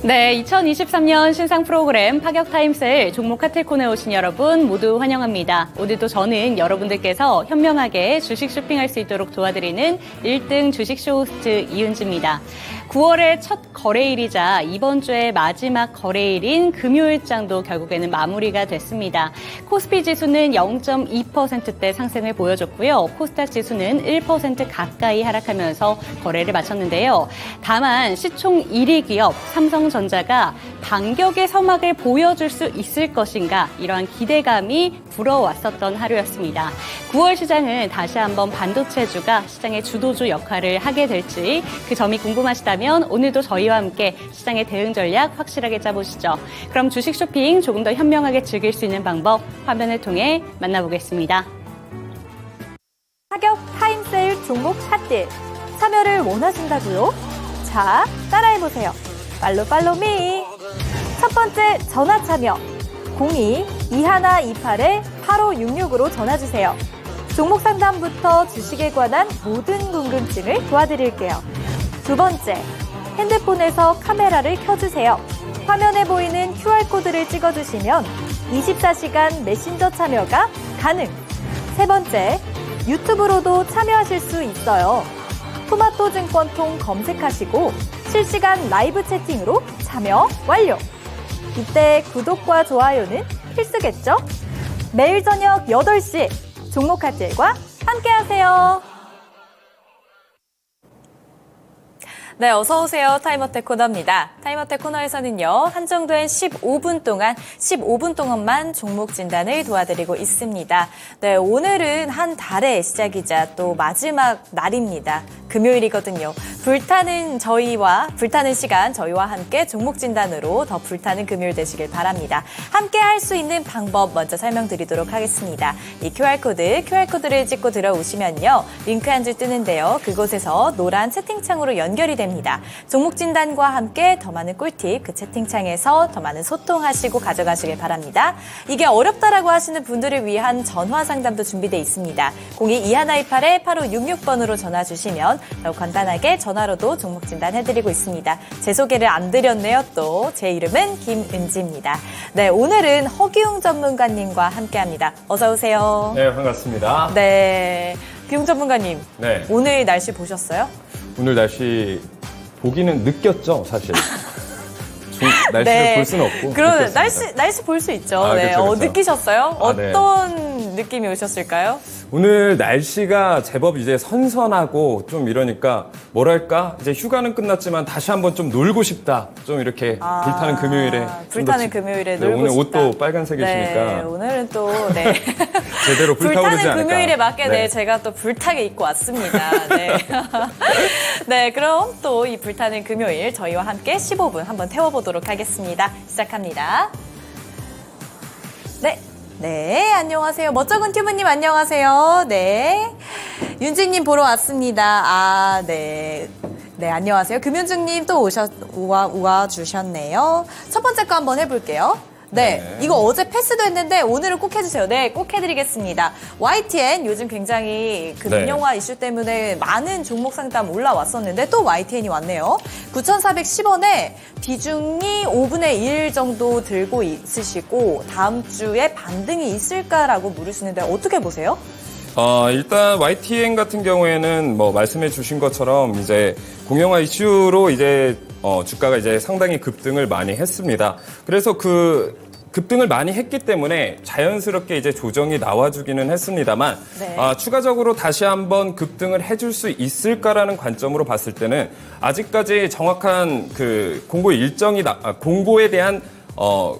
네, 2023년 신상 프로그램 파격 타임세일 종목 카틀콘에 오신 여러분 모두 환영합니다. 오늘도 저는 여러분들께서 현명하게 주식 쇼핑할 수 있도록 도와드리는 1등 주식쇼 호스트 이은지입니다. 9월의 첫 거래일이자 이번 주의 마지막 거래일인 금요일장도 결국에는 마무리가 됐습니다. 코스피 지수는 0.2%대 상승을 보여줬고요. 코스닥 지수는 1% 가까이 하락하면서 거래를 마쳤는데요. 다만 시총 1위 기업 삼성전자가 반격의 서막을 보여줄 수 있을 것인가 이러한 기대감이 불어왔었던 하루였습니다. 9월 시장은 다시 한번 반도체주가 시장의 주도주 역할을 하게 될지 그 점이 궁금하시다면 오늘도 저희와 함께 시장의 대응 전략 확실하게 짜보시죠. 그럼 주식 쇼핑 조금 더 현명하게 즐길 수 있는 방법 화면을 통해 만나보겠습니다. 파격 타임세일 종목 핫딜 참여를 원하신다고요? 자, 따라해보세요. 팔로미. 첫 번째 전화 참여 02-2128-8566으로 전화주세요. 종목 상담부터 주식에 관한 모든 궁금증을 도와드릴게요. 두 번째, 핸드폰에서 카메라를 켜주세요. 화면에 보이는 QR코드를 찍어주시면 24시간 메신저 참여가 가능. 세 번째, 유튜브로도 참여하실 수 있어요. 토마토 증권통 검색하시고 실시간 라이브 채팅으로 참여 완료. 이때 구독과 좋아요는 필수겠죠? 매일 저녁 8시 종목 핫딜과 함께하세요. 네, 어서오세요. 타임어택 코너입니다. 타임어택 코너에서는요, 한정된 15분 동안만 종목 진단을 도와드리고 있습니다. 네, 오늘은 한 달의 시작이자 또 마지막 날입니다. 금요일이거든요. 불타는 시간 저희와 함께 종목 진단으로 더 불타는 금요일 되시길 바랍니다. 함께 할 수 있는 방법 먼저 설명드리도록 하겠습니다. 이 QR코드를 찍고 들어오시면요. 링크 한 줄 뜨는데요. 그곳에서 노란 채팅창으로 연결이 됩니다. 종목 진단과 함께 더 많은 꿀팁 그 채팅창에서 더 많은 소통하시고 가져가시길 바랍니다. 이게 어렵다라고 하시는 분들을 위한 전화 상담도 준비되어 있습니다. 02-2128-8566번으로 전화 주시면 더욱 간단하게 전화로도 종목 진단해드리고 있습니다. 제 소개를 안 드렸네요. 또 제 이름은 김은지입니다. 네, 오늘은 허기웅 전문가님과 함께합니다. 어서 오세요. 네, 반갑습니다. 네, 기웅 전문가님. 네. 오늘 날씨 보셨어요? 오늘 날씨 보기는 느꼈죠, 사실. 날씨를 네. 볼 수는 없고. 그럼 날씨 볼 수 있죠. 아, 네. 그쵸, 그쵸. 느끼셨어요? 네. 어떤 느낌이 오셨을까요? 오늘 날씨가 제법 이제 선선하고 좀 이러니까 뭐랄까 이제 휴가는 끝났지만 다시 한번 좀 놀고 싶다. 좀 이렇게 불타는 금요일에. 불타는 금요일에 네, 놀고 오늘 싶다. 옷도 빨간색이시니까. 네, 오늘은 또 네. 제대로 불타오르지 않을까. 불타는 금요일에 맞게 네. 제가 또 불타게 입고 왔습니다. 네. 네, 그럼 또 이 불타는 금요일 저희와 함께 15분 한번 태워보도록 하겠습니다. 시작합니다. 네, 안녕하세요. 멋쩍은 튜브님 안녕하세요. 네. 윤지님 보러 왔습니다. 네. 네, 안녕하세요. 금윤중님 또 와 주셨네요. 첫 번째 거 한번 해볼게요. 네, 이거 어제 패스도 했는데 오늘은 꼭 해주세요. 네, 꼭 해드리겠습니다. YTN 요즘 굉장히 그 민영화 이슈 때문에 많은 종목 상담 올라왔었는데 또 YTN이 왔네요. 9,410원에 비중이 5분의 1 정도 들고 있으시고 다음 주에 반등이 있을까라고 물으시는데 어떻게 보세요? 일단 YTN 같은 경우에는 뭐 말씀해 주신 것처럼 이제 공영화 이슈로 이제 주가가 이제 상당히 급등을 많이 했습니다. 그래서 그 급등을 많이 했기 때문에 자연스럽게 이제 조정이 나와주기는 했습니다만, 네. 추가적으로 다시 한번 급등을 해줄 수 있을까라는 관점으로 봤을 때는 아직까지 정확한 그 공고 일정이 공고에 대한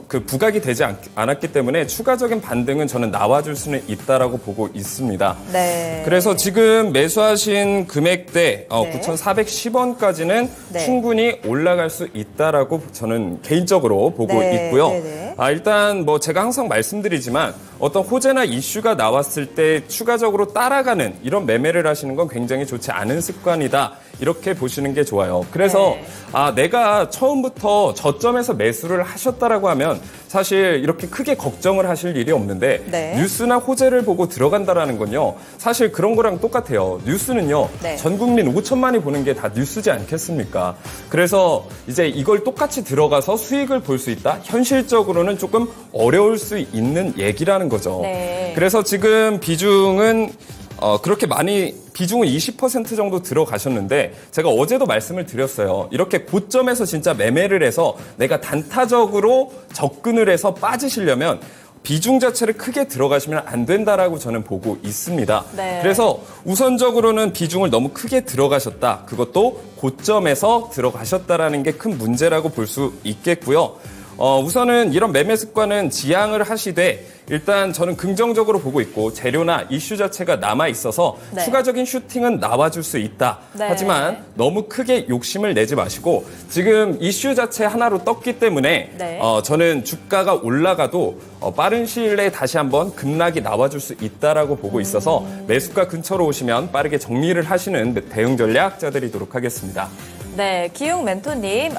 그 부각이 되지 않았기 때문에 추가적인 반등은 저는 나와줄 수는 있다라고 보고 있습니다. 네. 그래서 지금 매수하신 금액대 9,410원까지는 충분히 올라갈 수 있다라고 저는 개인적으로 보고 있고요. 네네. 일단 뭐 제가 항상 말씀드리지만 어떤 호재나 이슈가 나왔을 때 추가적으로 따라가는 이런 매매를 하시는 건 굉장히 좋지 않은 습관이다. 이렇게 보시는 게 좋아요. 그래서 내가 처음부터 저점에서 매수를 하셨다라고 하면 사실 이렇게 크게 걱정을 하실 일이 없는데 네. 뉴스나 호재를 보고 들어간다라는 건요. 사실 그런 거랑 똑같아요. 뉴스는요. 네. 전 국민 5천만이 보는 게 다 뉴스지 않겠습니까? 그래서 이제 이걸 똑같이 들어가서 수익을 볼 수 있다? 현실적으로는 조금 어려울 수 있는 얘기라는 거죠. 네. 그래서 지금 비중은 그렇게 많이 비중은 20% 정도 들어가셨는데 제가 어제도 말씀을 드렸어요. 이렇게 고점에서 진짜 매매를 해서 내가 단타적으로 접근을 해서 빠지시려면 비중 자체를 크게 들어가시면 안 된다라고 저는 보고 있습니다. 네. 그래서 우선적으로는 비중을 너무 크게 들어가셨다. 그것도 고점에서 들어가셨다라는 게 큰 문제라고 볼 수 있겠고요. 우선은 이런 매매 습관은 지양을 하시되 일단 저는 긍정적으로 보고 있고 재료나 이슈 자체가 남아 있어서 네. 추가적인 슈팅은 나와줄 수 있다. 네. 하지만 너무 크게 욕심을 내지 마시고 지금 이슈 자체 하나로 떴기 때문에 네. 저는 주가가 올라가도 빠른 시일 내에 다시 한번 급락이 나와줄 수 있다라고 보고 있어서 매수가 근처로 오시면 빠르게 정리를 하시는 대응 전략 짜드리도록 하겠습니다. 네, 기용 멘토님,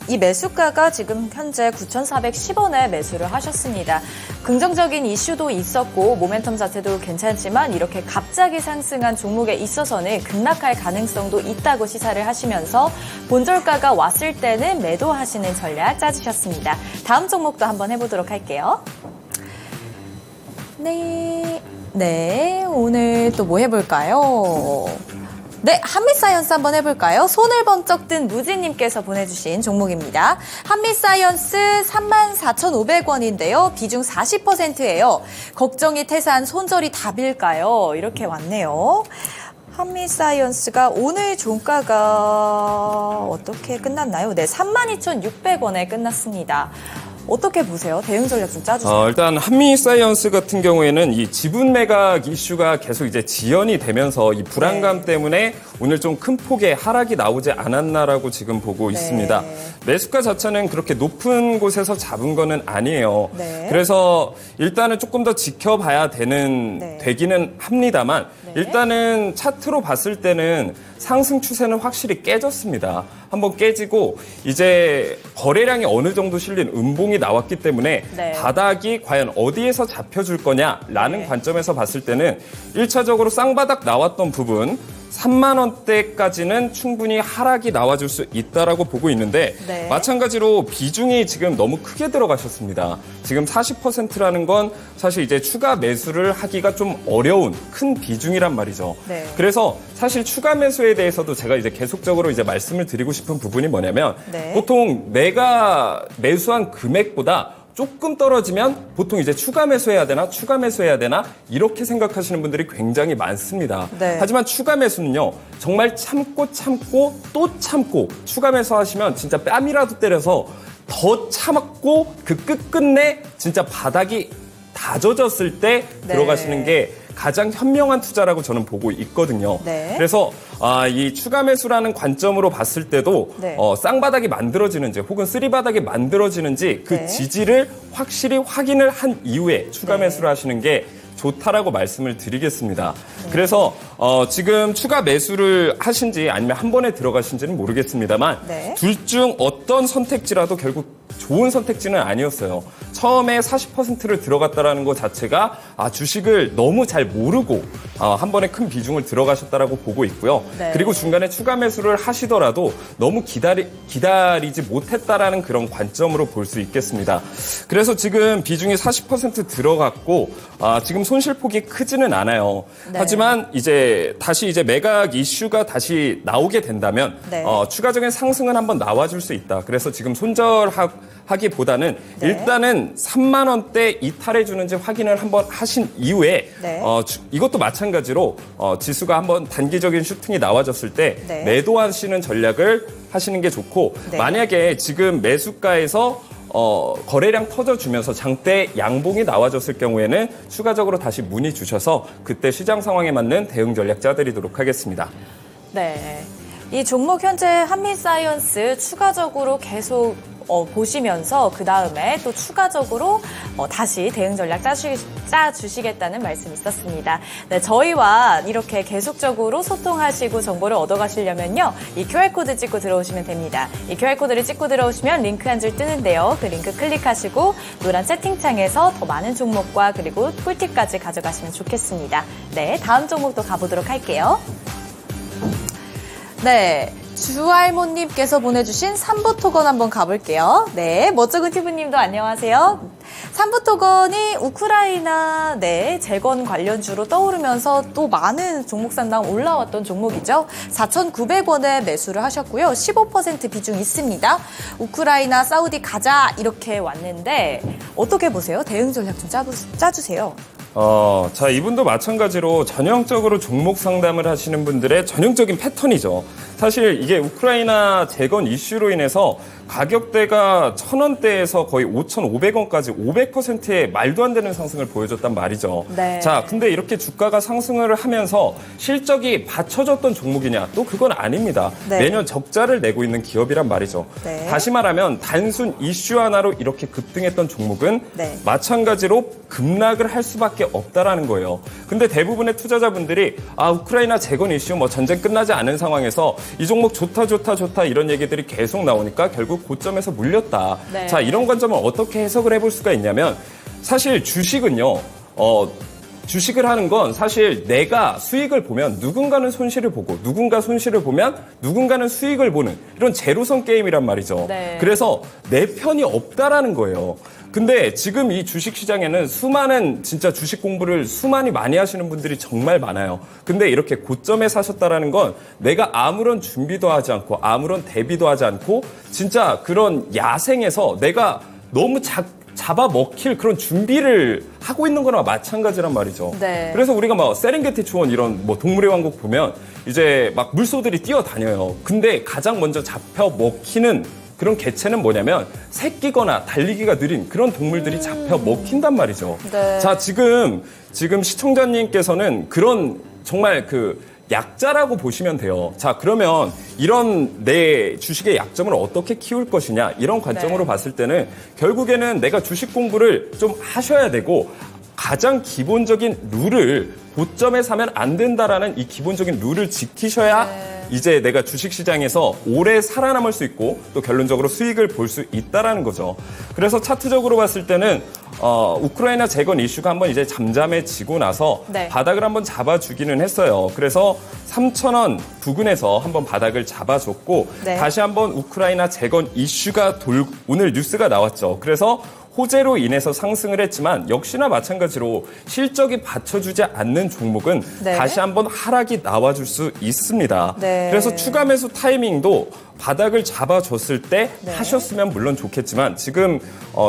이 매수가가 지금 현재 9,410원에 매수를 하셨습니다. 긍정적인 이슈도 있었고 모멘텀 자체도 괜찮지만 이렇게 갑자기 상승한 종목에 있어서는 급락할 가능성도 있다고 시사를 하시면서 본절가가 왔을 때는 매도하시는 전략 짜주셨습니다. 다음 종목도 한번 해보도록 할게요. 네, 오늘 또 뭐 해볼까요? 네, 한미사이언스 한번 해볼까요? 손을 번쩍 든 무지님께서 보내주신 종목입니다. 한미사이언스 34,500원인데요. 비중 40%예요. 걱정이 태산 손절이 답일까요? 이렇게 왔네요. 한미사이언스가 오늘 종가가 어떻게 끝났나요? 네, 32,600원에 끝났습니다. 어떻게 보세요? 대응 전략 좀 짜주세요. 일단 한미사이언스 같은 경우에는 이 지분 매각 이슈가 계속 이제 지연이 되면서 이 불안감 네. 때문에 오늘 좀 큰 폭의 하락이 나오지 않았나라고 지금 보고 네. 있습니다. 매수가 자체는 그렇게 높은 곳에서 잡은 거는 아니에요. 네. 그래서 일단은 조금 더 지켜봐야 네. 되기는 합니다만 네. 일단은 차트로 봤을 때는 상승 추세는 확실히 깨졌습니다. 한번 깨지고 이제 거래량이 어느 정도 실린 음봉이 나왔기 때문에 네. 바닥이 과연 어디에서 잡혀줄 거냐라는 네. 관점에서 봤을 때는 1차적으로 쌍바닥 나왔던 부분 3만 원대까지는 충분히 하락이 나와줄 수 있다라고 보고 있는데 네. 마찬가지로 비중이 지금 너무 크게 들어가셨습니다. 지금 40%라는 건 사실 이제 추가 매수를 하기가 좀 어려운 큰 비중이란 말이죠. 네. 그래서 사실 추가 매수에 대해서도 제가 이제 계속적으로 이제 말씀을 드리고 싶은 부분이 뭐냐면 네. 보통 내가 매수한 금액보다 조금 떨어지면 보통 이제 추가 매수해야 되나 이렇게 생각하시는 분들이 굉장히 많습니다. 네. 하지만 추가 매수는요 정말 참고 또 참고 추가 매수하시면 진짜 뺨이라도 때려서 더 참았고 그 끝끝내 진짜 바닥이 다 젖었을 때 네. 들어가시는 게 가장 현명한 투자라고 저는 보고 있거든요. 네. 그래서 이 추가 매수라는 관점으로 봤을 때도 네. 쌍바닥이 만들어지는지 혹은 쓰리바닥이 만들어지는지 그 네. 지지를 확실히 확인을 한 이후에 추가 네. 매수를 하시는 게 좋다라고 말씀을 드리겠습니다. 그래서 지금 추가 매수를 하신지 아니면 한 번에 들어가신지는 모르겠습니다만 네. 둘 중 어떤 선택지라도 결국 좋은 선택지는 아니었어요. 처음에 40%를 들어갔다라는 것 자체가 주식을 너무 잘 모르고 한 번에 큰 비중을 들어가셨다라고 보고 있고요. 네. 그리고 중간에 추가 매수를 하시더라도 너무 기다리지 못했다라는 그런 관점으로 볼 수 있겠습니다. 그래서 지금 비중이 40% 들어갔고 지금 손실폭이 크지는 않아요. 네. 하지만 이제 다시 이제 매각 이슈가 다시 나오게 된다면 네. 추가적인 상승은 한번 나와줄 수 있다. 그래서 지금 손절하기보다는 네. 일단은 3만 원대 이탈해 주는지 확인을 한번 하신 이후에 네. 이것도 마찬가지로 지수가 한번 단기적인 슈팅이 나와졌을 때 네. 매도하시는 전략을 하시는 게 좋고 네. 만약에 지금 매수가에서 거래량 터져주면서 장대 양봉이 나와줬을 경우에는 추가적으로 다시 문의 주셔서 그때 시장 상황에 맞는 대응 전략 짜드리도록 하겠습니다. 네. 이 종목 현재 한미사이언스 추가적으로 계속 보시면서 그 다음에 또 추가적으로 다시 대응 전략 짜주시겠다는 말씀이 있었습니다. 네, 저희와 이렇게 계속적으로 소통하시고 정보를 얻어가시려면요. 이 QR코드 찍고 들어오시면 됩니다. 이 QR코드를 찍고 들어오시면 링크 한 줄 뜨는데요. 그 링크 클릭하시고 노란 채팅창에서 더 많은 종목과 그리고 꿀팁까지 가져가시면 좋겠습니다. 네, 다음 종목도 가보도록 할게요. 네. 주할모님께서 보내주신 삼부토건 한번 가볼게요. 네, 멋쩍은 튜브님도 안녕하세요. 삼부토건이 우크라이나 재건 관련주로 떠오르면서 또 많은 종목상당 올라왔던 종목이죠. 4,900원에 매수를 하셨고요. 15% 비중 있습니다. 우크라이나, 사우디 가자 이렇게 왔는데 어떻게 보세요? 대응 전략 좀 짜주세요. 자, 이분도 마찬가지로 전형적으로 종목 상담을 하시는 분들의 전형적인 패턴이죠. 사실 이게 우크라이나 재건 이슈로 인해서 가격대가 1,000원대에서 거의 5,500원까지 500%의 말도 안 되는 상승을 보여줬단 말이죠. 네. 자, 근데 이렇게 주가가 상승을 하면서 실적이 받쳐졌던 종목이냐? 또 그건 아닙니다. 네. 매년 적자를 내고 있는 기업이란 말이죠. 네. 다시 말하면 단순 이슈 하나로 이렇게 급등했던 종목은 네. 마찬가지로 급락을 할 수밖에 없다라는 거예요. 근데 대부분의 투자자분들이 우크라이나 재건 이슈 전쟁 끝나지 않은 상황에서 이 종목 좋다 이런 얘기들이 계속 나오니까 결국 고점에서 물렸다. 네. 자, 이런 관점을 어떻게 해석을 해볼 수가 있냐면 사실 주식은요. 주식을 하는 건 사실 내가 수익을 보면 누군가는 손실을 보고 누군가 손실을 보면 누군가는 수익을 보는 이런 제로섬 게임이란 말이죠. 네. 그래서 내 편이 없다라는 거예요. 근데 지금 이 주식시장에는 수많은 진짜 주식 공부를 수많이 많이 하시는 분들이 정말 많아요. 근데 이렇게 고점에 사셨다라는 건 내가 아무런 준비도 하지 않고 아무런 대비도 하지 않고 진짜 그런 야생에서 내가 너무 잡아먹힐 그런 준비를 하고 있는 거나 마찬가지란 말이죠. 네. 그래서 우리가 세렝게티 초원 이런 동물의 왕국 보면 이제 물소들이 뛰어다녀요. 근데 가장 먼저 잡혀 먹히는 그런 개체는 뭐냐면 새끼거나 달리기가 느린 그런 동물들이 잡혀 먹힌단 말이죠. 네. 자, 지금 시청자님께서는 그런 정말 약자라고 보시면 돼요. 자, 그러면 이런 내 주식의 약점을 어떻게 키울 것이냐 이런 관점으로 네. 봤을 때는 결국에는 내가 주식 공부를 좀 하셔야 되고 가장 기본적인 룰을 고점에 사면 안 된다라는 이 기본적인 룰을 지키셔야 이제 내가 주식시장에서 오래 살아남을 수 있고 또 결론적으로 수익을 볼 수 있다라는 거죠. 그래서 차트적으로 봤을 때는 우크라이나 재건 이슈가 한번 이제 잠잠해지고 나서 네. 바닥을 한번 잡아주기는 했어요. 그래서 3,000원 부근에서 한번 바닥을 잡아줬고 네. 다시 한번 우크라이나 재건 이슈가 오늘 뉴스가 나왔죠. 그래서 호재로 인해서 상승을 했지만 역시나 마찬가지로 실적이 받쳐주지 않는 종목은 네. 다시 한번 하락이 나와줄 수 있습니다. 네. 그래서 추가 매수 타이밍도 바닥을 잡아줬을 때 네. 하셨으면 물론 좋겠지만 지금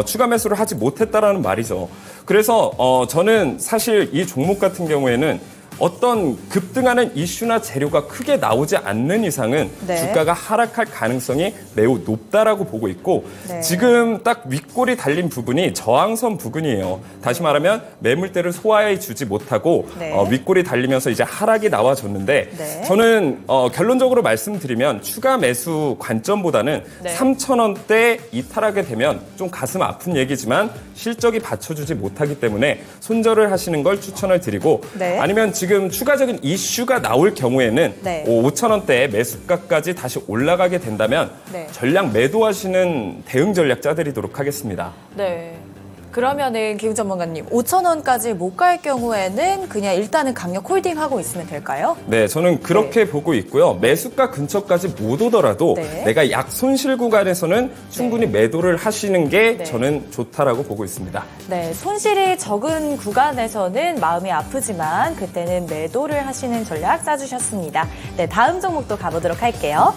추가 매수를 하지 못했다라는 말이죠. 그래서 저는 사실 이 종목 같은 경우에는 어떤 급등하는 이슈나 재료가 크게 나오지 않는 이상은 네. 주가가 하락할 가능성이 매우 높다라고 보고 있고 네. 지금 딱 윗골이 달린 부분이 저항선 부근이에요. 다시 말하면 매물대를 소화해 주지 못하고 네. 윗골이 달리면서 이제 하락이 나와줬는데 네. 저는 결론적으로 말씀드리면 추가 매수 관점보다는 네. 3,000원대 이탈하게 되면 좀 가슴 아픈 얘기지만 실적이 받쳐주지 못하기 때문에 손절을 하시는 걸 추천을 드리고 네. 아니면 지금 추가적인 이슈가 나올 경우에는 네. 5,000원대 매수가까지 다시 올라가게 된다면 네. 전량 매도하시는 대응 전략 짜드리도록 하겠습니다. 네. 그러면은 기훈 전문가님 5,000원까지 못 갈 경우에는 그냥 일단은 강력 홀딩하고 있으면 될까요? 네, 저는 그렇게 보고 있고요. 매수가 근처까지 못 오더라도 네. 내가 약 손실 구간에서는 충분히 매도를 하시는 게 네. 저는 좋다라고 보고 있습니다. 네, 손실이 적은 구간에서는 마음이 아프지만 그때는 매도를 하시는 전략 짜주셨습니다. 네, 다음 종목도 가보도록 할게요.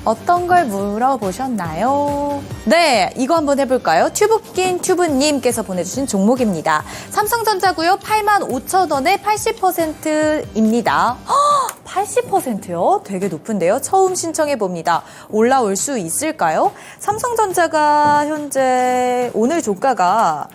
어떤 걸 물어보셨나요? 네, 이거 한번 해볼까요? 튜브낀 튜브님께서 보내주신 종목입니다. 삼성전자고요. 85,000원에 80%입니다. 80%요? 되게 높은데요? 처음 신청해봅니다. 올라올 수 있을까요? 삼성전자가 현재 오늘 종가가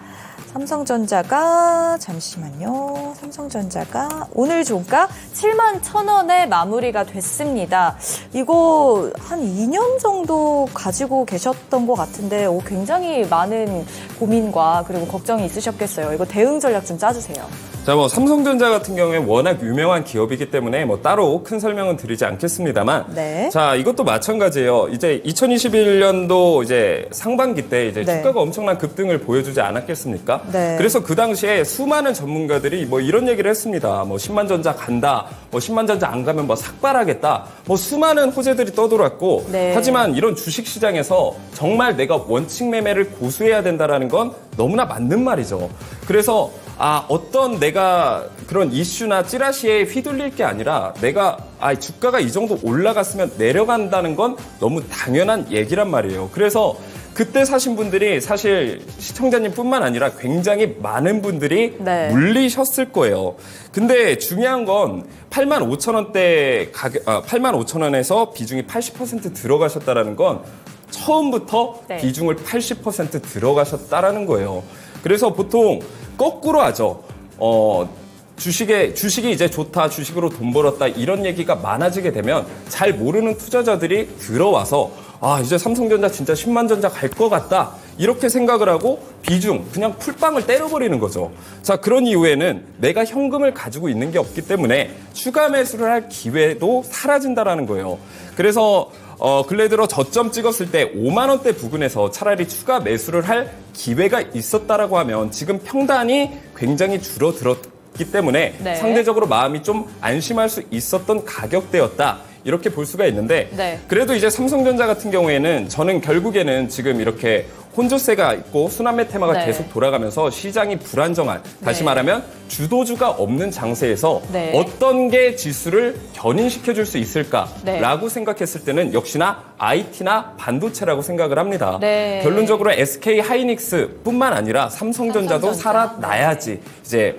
삼성전자가 잠시만요. 삼성전자가 오늘 종가 71,000원에 마무리가 됐습니다. 이거 한 2년 정도 가지고 계셨던 것 같은데 굉장히 많은 고민과 그리고 걱정이 있으셨겠어요. 이거 대응 전략 좀 짜주세요. 자, 삼성전자 같은 경우에 워낙 유명한 기업이기 때문에 따로 큰 설명은 드리지 않겠습니다만. 네. 자, 이것도 마찬가지예요. 이제 2021년도 이제 상반기 때 이제 네. 주가가 엄청난 급등을 보여주지 않았겠습니까? 네. 그래서 그 당시에 수많은 전문가들이 이런 얘기를 했습니다. 10만 전자 간다. 10만 전자 안 가면 삭발하겠다. 수많은 호재들이 떠돌았고. 네. 하지만 이런 주식 시장에서 정말 내가 원칙 매매를 고수해야 된다라는 건 너무나 맞는 말이죠. 그래서 어떤 내가 그런 이슈나 찌라시에 휘둘릴 게 아니라 내가 주가가 이 정도 올라갔으면 내려간다는 건 너무 당연한 얘기란 말이에요. 그래서 그때 사신 분들이 사실 시청자님뿐만 아니라 굉장히 많은 분들이 네. 물리셨을 거예요. 근데 중요한 건 85,000원대 85,000원에서 비중이 80% 들어가셨다라는 건 처음부터 네. 비중을 80% 들어가셨다라는 거예요. 그래서 보통 거꾸로 하죠. 주식이 이제 좋다, 주식으로 돈 벌었다, 이런 얘기가 많아지게 되면 잘 모르는 투자자들이 들어와서 이제 삼성전자 진짜 10만 전자 갈 것 같다. 이렇게 생각을 하고 비중, 그냥 풀빵을 때려버리는 거죠. 자, 그런 이후에는 내가 현금을 가지고 있는 게 없기 때문에 추가 매수를 할 기회도 사라진다라는 거예요. 그래서 근래 들어 저점 찍었을 때 5만 원대 부근에서 차라리 추가 매수를 할 기회가 있었다라고 하면 지금 평단이 굉장히 줄어들었기 때문에 네. 상대적으로 마음이 좀 안심할 수 있었던 가격대였다. 이렇게 볼 수가 있는데 네. 그래도 이제 삼성전자 같은 경우에는 저는 결국에는 지금 이렇게 혼조세가 있고 순환매 테마가 네. 계속 돌아가면서 시장이 불안정한, 다시 네. 말하면 주도주가 없는 장세에서 네. 어떤 게 지수를 견인시켜줄 수 있을까라고 네. 생각했을 때는 역시나 IT나 반도체라고 생각을 합니다. 네. 결론적으로 SK 하이닉스뿐만 아니라 삼성전자도 살아나야지 이제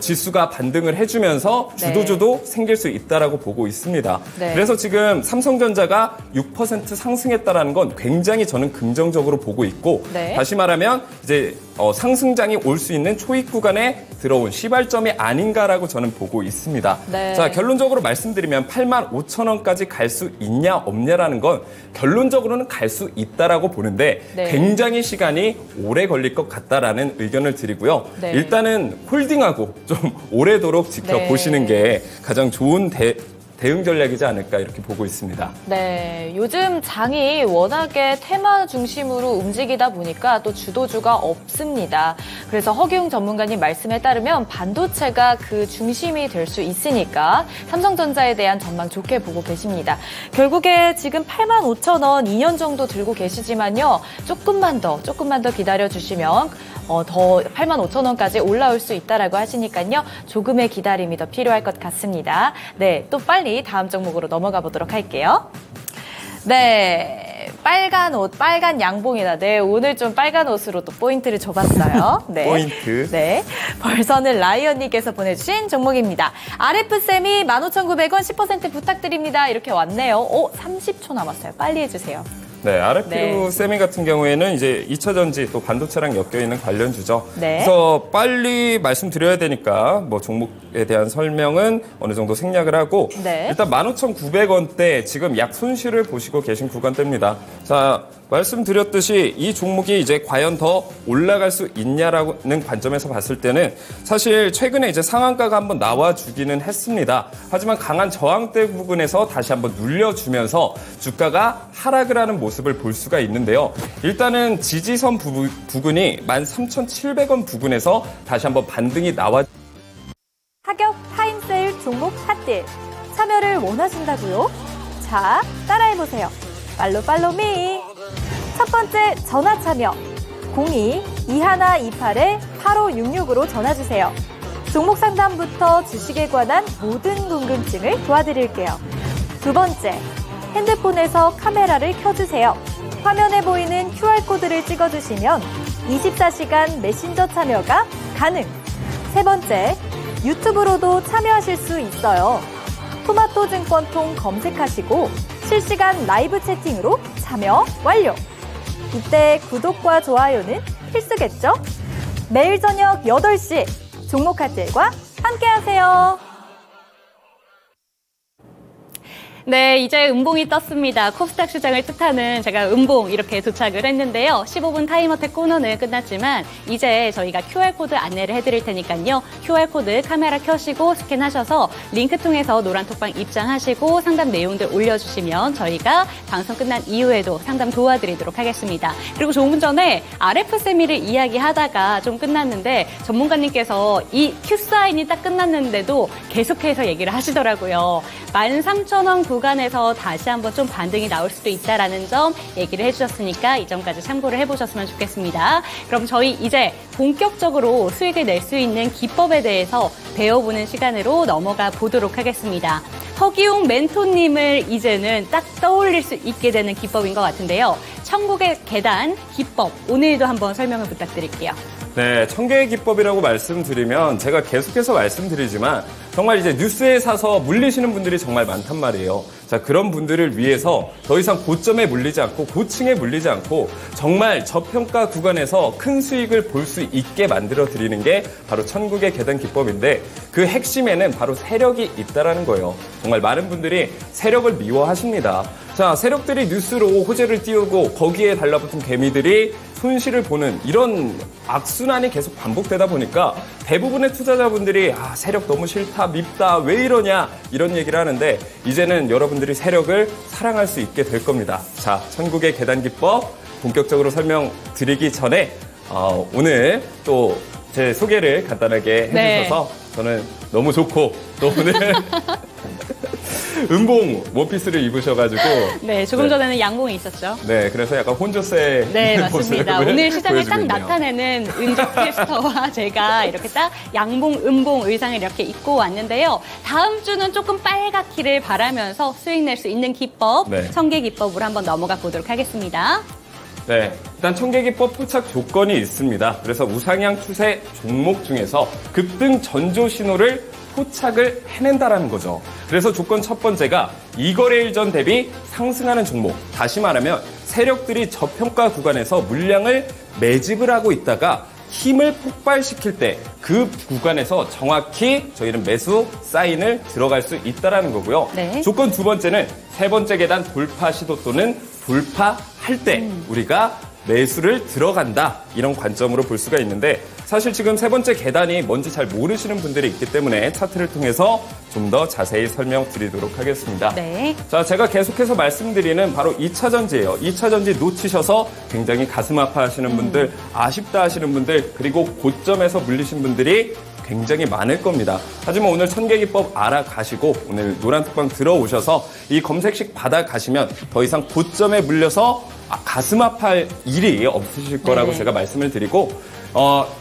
지수가 반등을 해주면서 네. 주도주도 생길 수 있다라고 보고 있습니다. 네. 그래서 지금 삼성전자가 6% 상승했다라는 건 굉장히 저는 긍정적으로 보고 있고 네. 다시 말하면 이제 상승장이 올 수 있는 초입 구간에 들어온 시발점이 아닌가라고 저는 보고 있습니다. 네. 자, 결론적으로 말씀드리면 85,000원까지 갈 수 있냐 없냐라는 건 결론적으로는 갈 수 있다라고 보는데 네. 굉장히 시간이 오래 걸릴 것 같다라는 의견을 드리고요. 네. 일단은 홀딩하고 좀 오래도록 지켜보시는 네. 게 가장 좋은 대응 전략이지 않을까 이렇게 보고 있습니다. 네, 요즘 장이 워낙에 테마 중심으로 움직이다 보니까 또 주도주가 없습니다. 그래서 허기웅 전문가님 말씀에 따르면 반도체가 그 중심이 될 수 있으니까 삼성전자에 대한 전망 좋게 보고 계십니다. 결국에 지금 85,000원 2년 정도 들고 계시지만요. 조금만 더 기다려주시면 더 85,000원까지 올라올 수 있다라고 하시니까요. 조금의 기다림이 더 필요할 것 같습니다. 네, 또 빨리 다음 종목으로 넘어가 보도록 할게요. 네, 빨간 옷, 빨간 양봉이다. 네, 오늘 좀 빨간 옷으로 또 포인트를 줘봤어요. 네. 포인트. 네, 벌서는 라이언님께서 보내주신 종목입니다. RF쌤이 15,900원 10% 부탁드립니다. 이렇게 왔네요. 30초 남았어요. 빨리 해주세요. 네, RFU 네. 세미 같은 경우에는 이제 2차전지 또 반도체랑 엮여있는 관련주죠. 네. 그래서 빨리 말씀드려야 되니까 종목에 대한 설명은 어느 정도 생략을 하고 네. 일단 15,900원대 지금 약 손실을 보시고 계신 구간대입니다. 자, 말씀드렸듯이 이 종목이 이제 과연 더 올라갈 수 있냐라는 관점에서 봤을 때는 사실 최근에 이제 상한가가 한번 나와주기는 했습니다. 하지만 강한 저항대 부분에서 다시 한번 눌려주면서 주가가 하락을 하는 모습을 볼 수가 있는데요. 일단은 지지선 부근이 13,700원 부근에서 다시 한번 반등이 나와 타격 타임세일 종목 핫딜 참여를 원하신다고요? 자, 따라해보세요. 팔로미. 첫 번째 전화 참여 02-2128-8566으로 전화주세요. 종목 상담부터 주식에 관한 모든 궁금증을 도와드릴게요. 두 번째, 핸드폰에서 카메라를 켜주세요. 화면에 보이는 QR코드를 찍어주시면 24시간 메신저 참여가 가능. 세 번째, 유튜브로도 참여하실 수 있어요. 토마토 증권통 검색하시고 실시간 라이브 채팅으로 참여 완료. 이때 구독과 좋아요는 필수겠죠? 매일 저녁 8시 종목 카텔과 함께하세요. 네, 이제 음봉이 떴습니다. 코스닥 시장을 뜻하는 제가 음봉 이렇게 도착을 했는데요. 15분 타임어택 코너는 끝났지만 이제 저희가 QR코드 안내를 해드릴 테니까요. QR코드 카메라 켜시고 스캔하셔서 링크 통해서 노란톡방 입장하시고 상담 내용들 올려주시면 저희가 방송 끝난 이후에도 상담 도와드리도록 하겠습니다. 그리고 조금 전에 RF 세미를 이야기하다가 좀 끝났는데 전문가님께서 이 Q사인이 딱 끝났는데도 계속해서 얘기를 하시더라고요. 13,000원 구간에서 다시 한번 좀 반등이 나올 수도 있다라는 점 얘기를 해주셨으니까 이 점까지 참고를 해보셨으면 좋겠습니다. 그럼 저희 이제 본격적으로 수익을 낼 수 있는 기법에 대해서 배워보는 시간으로 넘어가 보도록 하겠습니다. 허기웅 멘토님을 이제는 딱 떠올릴 수 있게 되는 기법인 것 같은데요. 천국의 계단 기법 오늘도 한번 설명을 부탁드릴게요. 네, 천개의 기법이라고 말씀드리면 제가 계속해서 말씀드리지만 정말 이제 뉴스에 사서 물리시는 분들이 정말 많단 말이에요. 자, 그런 분들을 위해서 더 이상 고점에 물리지 않고 고층에 물리지 않고 정말 저평가 구간에서 큰 수익을 볼 수 있게 만들어 드리는 게 바로 천국의 계단 기법인데 그 핵심에는 바로 세력이 있다라는 거예요. 정말 많은 분들이 세력을 미워하십니다. 자, 세력들이 뉴스로 호재를 띄우고 거기에 달라붙은 개미들이 손실을 보는 이런 악순환이 계속 반복되다 보니까 대부분의 투자자분들이 세력 너무 싫다, 밉다, 왜 이러냐 이런 얘기를 하는데 이제는 여러분들이 세력을 사랑할 수 있게 될 겁니다. 자, 천국의 계단 기법 본격적으로 설명드리기 전에 오늘 또 제 소개를 간단하게 해주셔서 저는 너무 좋고 또 오늘 은봉 원피스를 입으셔가지고 네, 조금 전에는 양봉이 있었죠. 네, 그래서 약간 혼조세 네, 맞습니다. 오늘 시장을 딱 있네요. 나타내는 은적 캐스터와 제가 이렇게 딱 양봉, 은봉 의상을 이렇게 입고 왔는데요. 다음 주는 조금 빨갛기를 바라면서 수익 낼 수 있는 기법, 천개 기법으로 한번 넘어가 보도록 하겠습니다. 네, 일단 천개기법 포착 조건이 있습니다. 그래서 우상향 추세 종목 중에서 급등 전조 신호를 포착을 해낸다라는 거죠. 그래서 조건 첫 번째가 이거래일 전 대비 상승하는 종목. 다시 말하면 세력들이 저평가 구간에서 물량을 매집을 하고 있다가 힘을 폭발시킬 때 그 구간에서 정확히 저희는 매수 사인을 들어갈 수 있다라는 거고요. 네. 조건 두 번째는 세 번째 계단 돌파 시도 또는 돌파할 때 우리가 매수를 들어간다 이런 관점으로 볼 수가 있는데 사실 지금 세 번째 계단이 뭔지 잘 모르시는 분들이 있기 때문에 차트를 통해서 좀 더 자세히 설명드리도록 하겠습니다. 네. 자, 제가 계속해서 말씀드리는 바로 2차 전지예요. 2차 전지 놓치셔서 굉장히 가슴 아파하시는 분들, 아쉽다 하시는 분들, 그리고 고점에서 물리신 분들이 굉장히 많을 겁니다. 하지만 오늘 천개기법 알아가시고 오늘 노란톡방 들어오셔서 이 검색식 받아가시면 더 이상 고점에 물려서 가슴 아파할 일이 없으실 거라고 제가 말씀을 드리고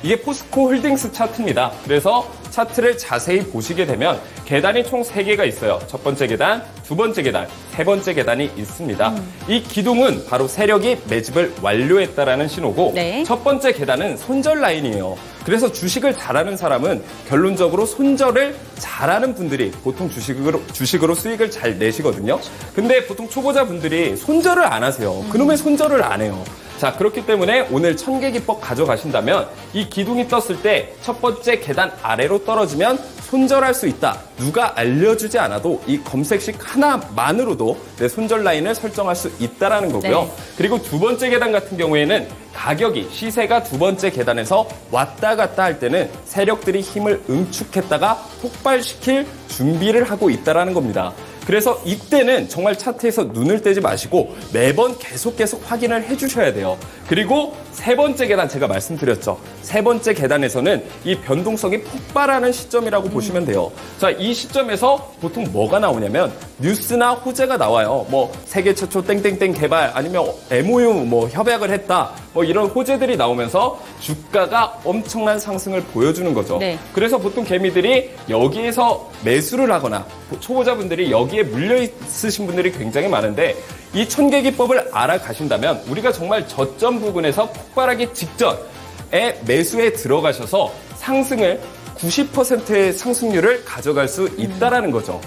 이게 포스코 홀딩스 차트입니다. 그래서 차트를 자세히 보시게 되면 계단이 총 3개가 있어요. 첫 번째 계단, 두 번째 계단, 세 번째 계단이 있습니다. 이 기둥은 바로 세력이 매집을 완료했다라는 신호고 첫 번째 계단은 손절 라인이에요. 그래서 주식을 잘하는 사람은 결론적으로 손절을 잘하는 분들이 보통 주식으로 수익을 잘 내시거든요. 근데 보통 초보자분들이 손절을 안 하세요. 그놈의 손절을 안 해요. 자, 그렇기 때문에 오늘 천개기법 가져가신다면 이 기둥이 떴을 때 첫 번째 계단 아래로 떨어지면 손절할 수 있다. 누가 알려주지 않아도 이 검색식 하나만으로도 내 손절 라인을 설정할 수 있다라는 거고요. 그리고 두 번째 계단 같은 경우에는 가격이 시세가 두 번째 계단에서 왔다 갔다 할 때는 세력들이 힘을 응축했다가 폭발시킬 준비를 하고 있다라는 겁니다. 그래서 이때는 정말 차트에서 눈을 떼지 마시고 매번 계속 확인을 해주셔야 돼요. 그리고 세 번째 계단 제가 말씀드렸죠. 세 번째 계단에서는 이 변동성이 폭발하는 시점이라고 보시면 돼요. 자, 이 시점에서 보통 뭐가 나오냐면 뉴스나 호재가 나와요. 뭐 세계 최초 땡땡땡 개발 아니면 MOU 뭐 협약을 했다. 뭐 이런 호재들이 나오면서 주가가 엄청난 상승을 보여주는 거죠. 그래서 보통 개미들이 여기에서 매수를 하거나 초보자분들이 여기에 물려 있으신 분들이 굉장히 많은데 이 천개기법을 알아가신다면 우리가 정말 저점 부근에서 폭발하기 직전에 매수에 들어가셔서 상승을 90%의 상승률을 가져갈 수 있다라는 거죠.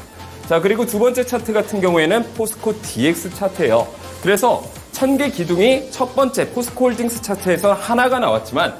자, 그리고 두 번째 차트 같은 경우에는 포스코 DX 차트예요. 그래서 천개 기둥이 첫 번째 포스코 홀딩스 차트에서 하나가 나왔지만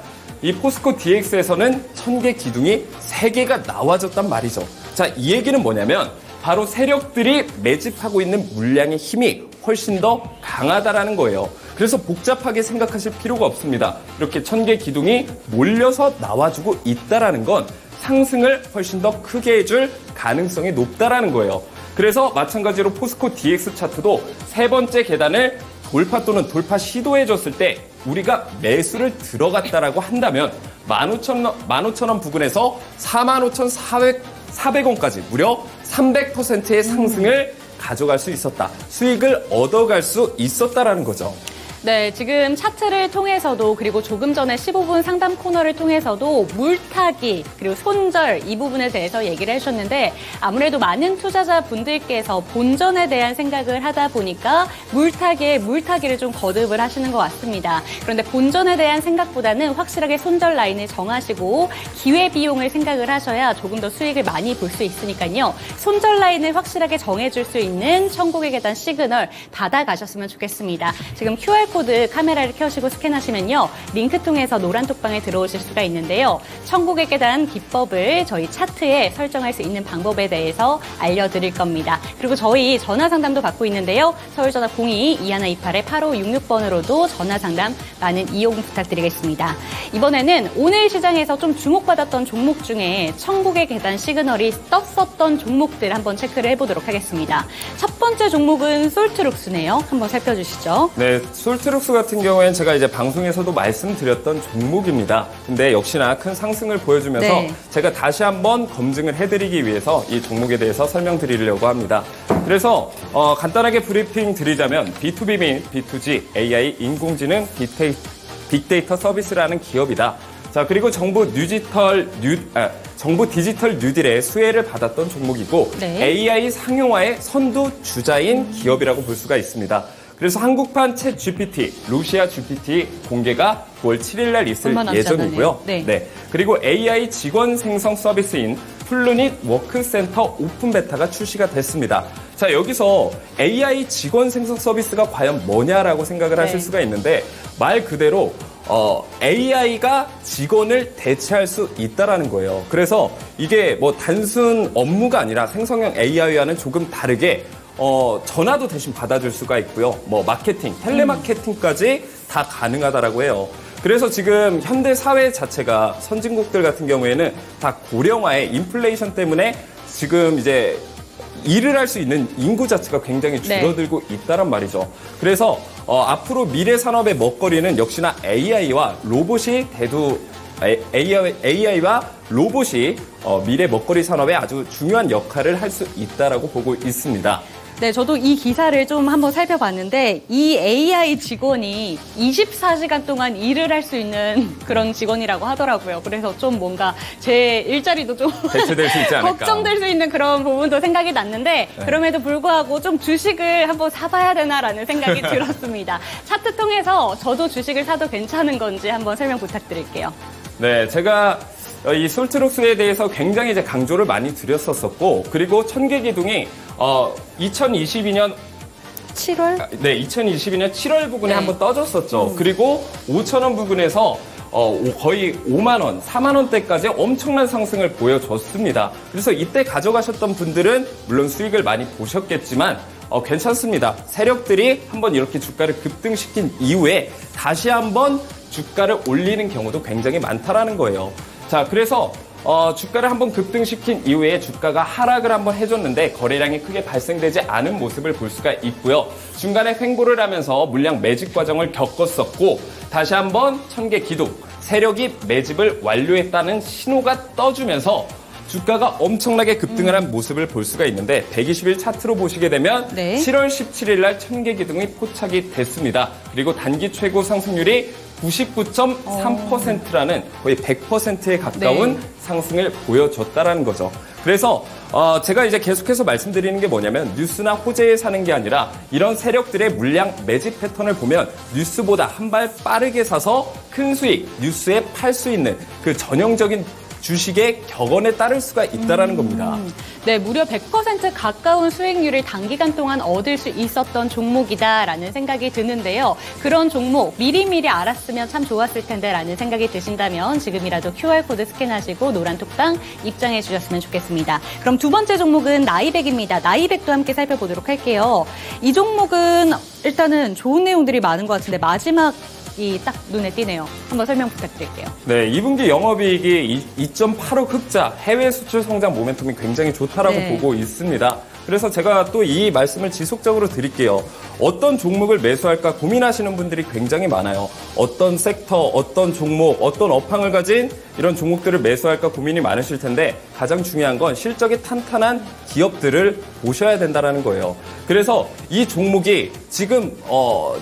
이 포스코 DX에서는 1000개 기둥이 3개가 나와졌단 말이죠. 자, 이 얘기는 뭐냐면 바로 세력들이 매집하고 있는 물량의 힘이 훨씬 더 강하다라는 거예요. 그래서 복잡하게 생각하실 필요가 없습니다. 이렇게 1000개 기둥이 몰려서 나와주고 있다라는 건 상승을 훨씬 더 크게 해줄 가능성이 높다라는 거예요. 그래서 마찬가지로 포스코 DX 차트도 세 번째 계단을 돌파 또는 돌파 시도해줬을 때 우리가 매수를 들어갔다라고 한다면 15,000원 부근에서 45,400원까지 무려 300%의 상승을 가져갈 수 있었다. 수익을 얻어갈 수 있었다라는 거죠. 네, 지금 차트를 통해서도 그리고 조금 전에 15분 상담 코너를 통해서도 물타기 그리고 손절 이 부분에 대해서 얘기를 해주셨는데 아무래도 많은 투자자분들께서 본전에 대한 생각을 하다 보니까 물타기를 좀 거듭을 하시는 것 같습니다. 그런데 본전에 대한 생각보다는 확실하게 손절 라인을 정하시고 기회비용을 생각을 하셔야 조금 더 수익을 많이 볼 수 있으니까요. 손절 라인을 확실하게 정해줄 수 있는 천국의 계단 시그널 받아가셨으면 좋겠습니다. 지금 QR코드 카메라를 켜시고 스캔하시면요. 링크 통해서 노란 톡방에 들어오실 수가 있는데요. 천국의 계단 기법을 저희 차트에 설정할 수 있는 방법에 대해서 알려드릴 겁니다. 그리고 저희 전화 상담도 받고 있는데요. 서울전화 02-2128-8566번으로도 전화 상담 많은 이용 부탁드리겠습니다. 이번에는 오늘 시장에서 좀 주목받았던 종목 중에 천국의 계단 시그널이 떴었던 종목들 한번 체크를 해보도록 하겠습니다. 첫 번째 종목은 솔트룩스네요. 한번 살펴주시죠. 네, 솔트룩스 같은 경우에는 제가 이제 방송에서도 말씀드렸던 종목입니다. 근데 역시나 큰 상승을 보여주면서 네. 제가 다시 한번 검증을 해드리기 위해서 이 종목에 대해서 설명드리려고 합니다. 그래서 간단하게 브리핑 드리자면 B2B 및 B2G, AI, 인공지능, 빅데이터 서비스라는 기업이다. 자, 그리고 정부 디지털 뉴딜의 수혜를 받았던 종목이고 네. AI 상용화의 선두 주자인 기업이라고 볼 수가 있습니다. 그래서 한국판 챗 GPT, 루시아 GPT 공개가 9월 7일 날 있을 얼마 남지 예정이고요. 않았네요. 네. 그리고 AI 직원 생성 서비스인 플루닛 워크센터 오픈 베타가 출시가 됐습니다. 자, 여기서 AI 직원 생성 서비스가 과연 뭐냐라고 생각을 하실 수가 있는데 말 그대로 AI가 직원을 대체할 수 있다라는 거예요. 그래서 이게 뭐 단순 업무가 아니라 생성형 AI와는 조금 다르게 전화도 대신 받아줄 수가 있고요. 뭐 마케팅, 텔레마케팅까지 다 가능하다라고 해요. 그래서 지금 현대 사회 자체가 선진국들 같은 경우에는 다 고령화의 인플레이션 때문에 지금 이제 일을 할 수 있는 인구 자체가 굉장히 줄어들고 있다란 말이죠. 그래서 앞으로 미래 산업의 먹거리는 역시나 AI와 로봇이 미래 먹거리 산업에 아주 중요한 역할을 할 수 있다라고 보고 있습니다. 네, 저도 이 기사를 좀 한번 살펴봤는데 이 AI 직원이 24시간 동안 일을 할 수 있는 그런 직원이라고 하더라고요. 그래서 좀 뭔가 제 일자리도 좀 대체될 수 있지 않을까. 걱정될 수 있는 그런 부분도 생각이 났는데 그럼에도 불구하고 좀 주식을 한번 사봐야 되나라는 생각이 들었습니다. 차트 통해서 저도 주식을 사도 괜찮은 건지 한번 설명 부탁드릴게요. 네, 제가 이 솔트룩스에 대해서 굉장히 이제 강조를 많이 드렸었고, 그리고 1000개 기둥이 2022년 7월? 네, 2022년 7월 부근에 한번 떠졌었죠. 그리고 5,000원 부근에서 거의 5만 원, 4만 원대까지 엄청난 상승을 보여줬습니다. 그래서 이때 가져가셨던 분들은 물론 수익을 많이 보셨겠지만 괜찮습니다. 세력들이 한번 이렇게 주가를 급등시킨 이후에 다시 한번 주가를 올리는 경우도 굉장히 많다라는 거예요. 자, 그래서 주가를 한번 급등시킨 이후에 주가가 하락을 한번 해줬는데 거래량이 크게 발생되지 않은 모습을 볼 수가 있고요. 중간에 횡보를 하면서 물량 매집 과정을 겪었었고 다시 한번 1000개 기둥, 세력이 매집을 완료했다는 신호가 떠주면서 주가가 엄청나게 급등을 한 모습을 볼 수가 있는데 120일 차트로 보시게 되면 네. 7월 17일 날 1000개 기둥이 포착이 됐습니다. 그리고 단기 최고 상승률이 99.3%라는 거의 100%에 가까운 상승을 보여줬다라는 거죠. 그래서 제가 이제 계속해서 말씀드리는 게 뭐냐면 뉴스나 호재에 사는 게 아니라 이런 세력들의 물량 매집 패턴을 보면 뉴스보다 한 발 빠르게 사서 큰 수익, 뉴스에 팔 수 있는 그 전형적인 주식의 격언에 따를 수가 있다라는 겁니다. 네, 무려 100% 가까운 수익률을 단기간 동안 얻을 수 있었던 종목이다라는 생각이 드는데요. 그런 종목 미리미리 알았으면 참 좋았을 텐데라는 생각이 드신다면 지금이라도 QR코드 스캔하시고 노란 톡방 입장해 주셨으면 좋겠습니다. 그럼 두 번째 종목은 나이백입니다. 나이백도 함께 살펴보도록 할게요. 이 종목은 일단은 좋은 내용들이 많은 것 같은데 마지막이 딱 눈에 띄네요. 한번 설명 부탁드릴게요. 네, 2분기 영업이익이 2.8억 흑자, 해외 수출 성장 모멘텀이 굉장히 좋다라고 네. 보고 있습니다. 그래서 제가 또 이 말씀을 지속적으로 드릴게요. 어떤 종목을 매수할까 고민하시는 분들이 굉장히 많아요. 어떤 섹터, 어떤 종목, 어떤 업황을 가진 이런 종목들을 매수할까 고민이 많으실 텐데 가장 중요한 건 실적이 탄탄한 기업들을 보셔야 된다는 거예요. 그래서 이 종목이 지금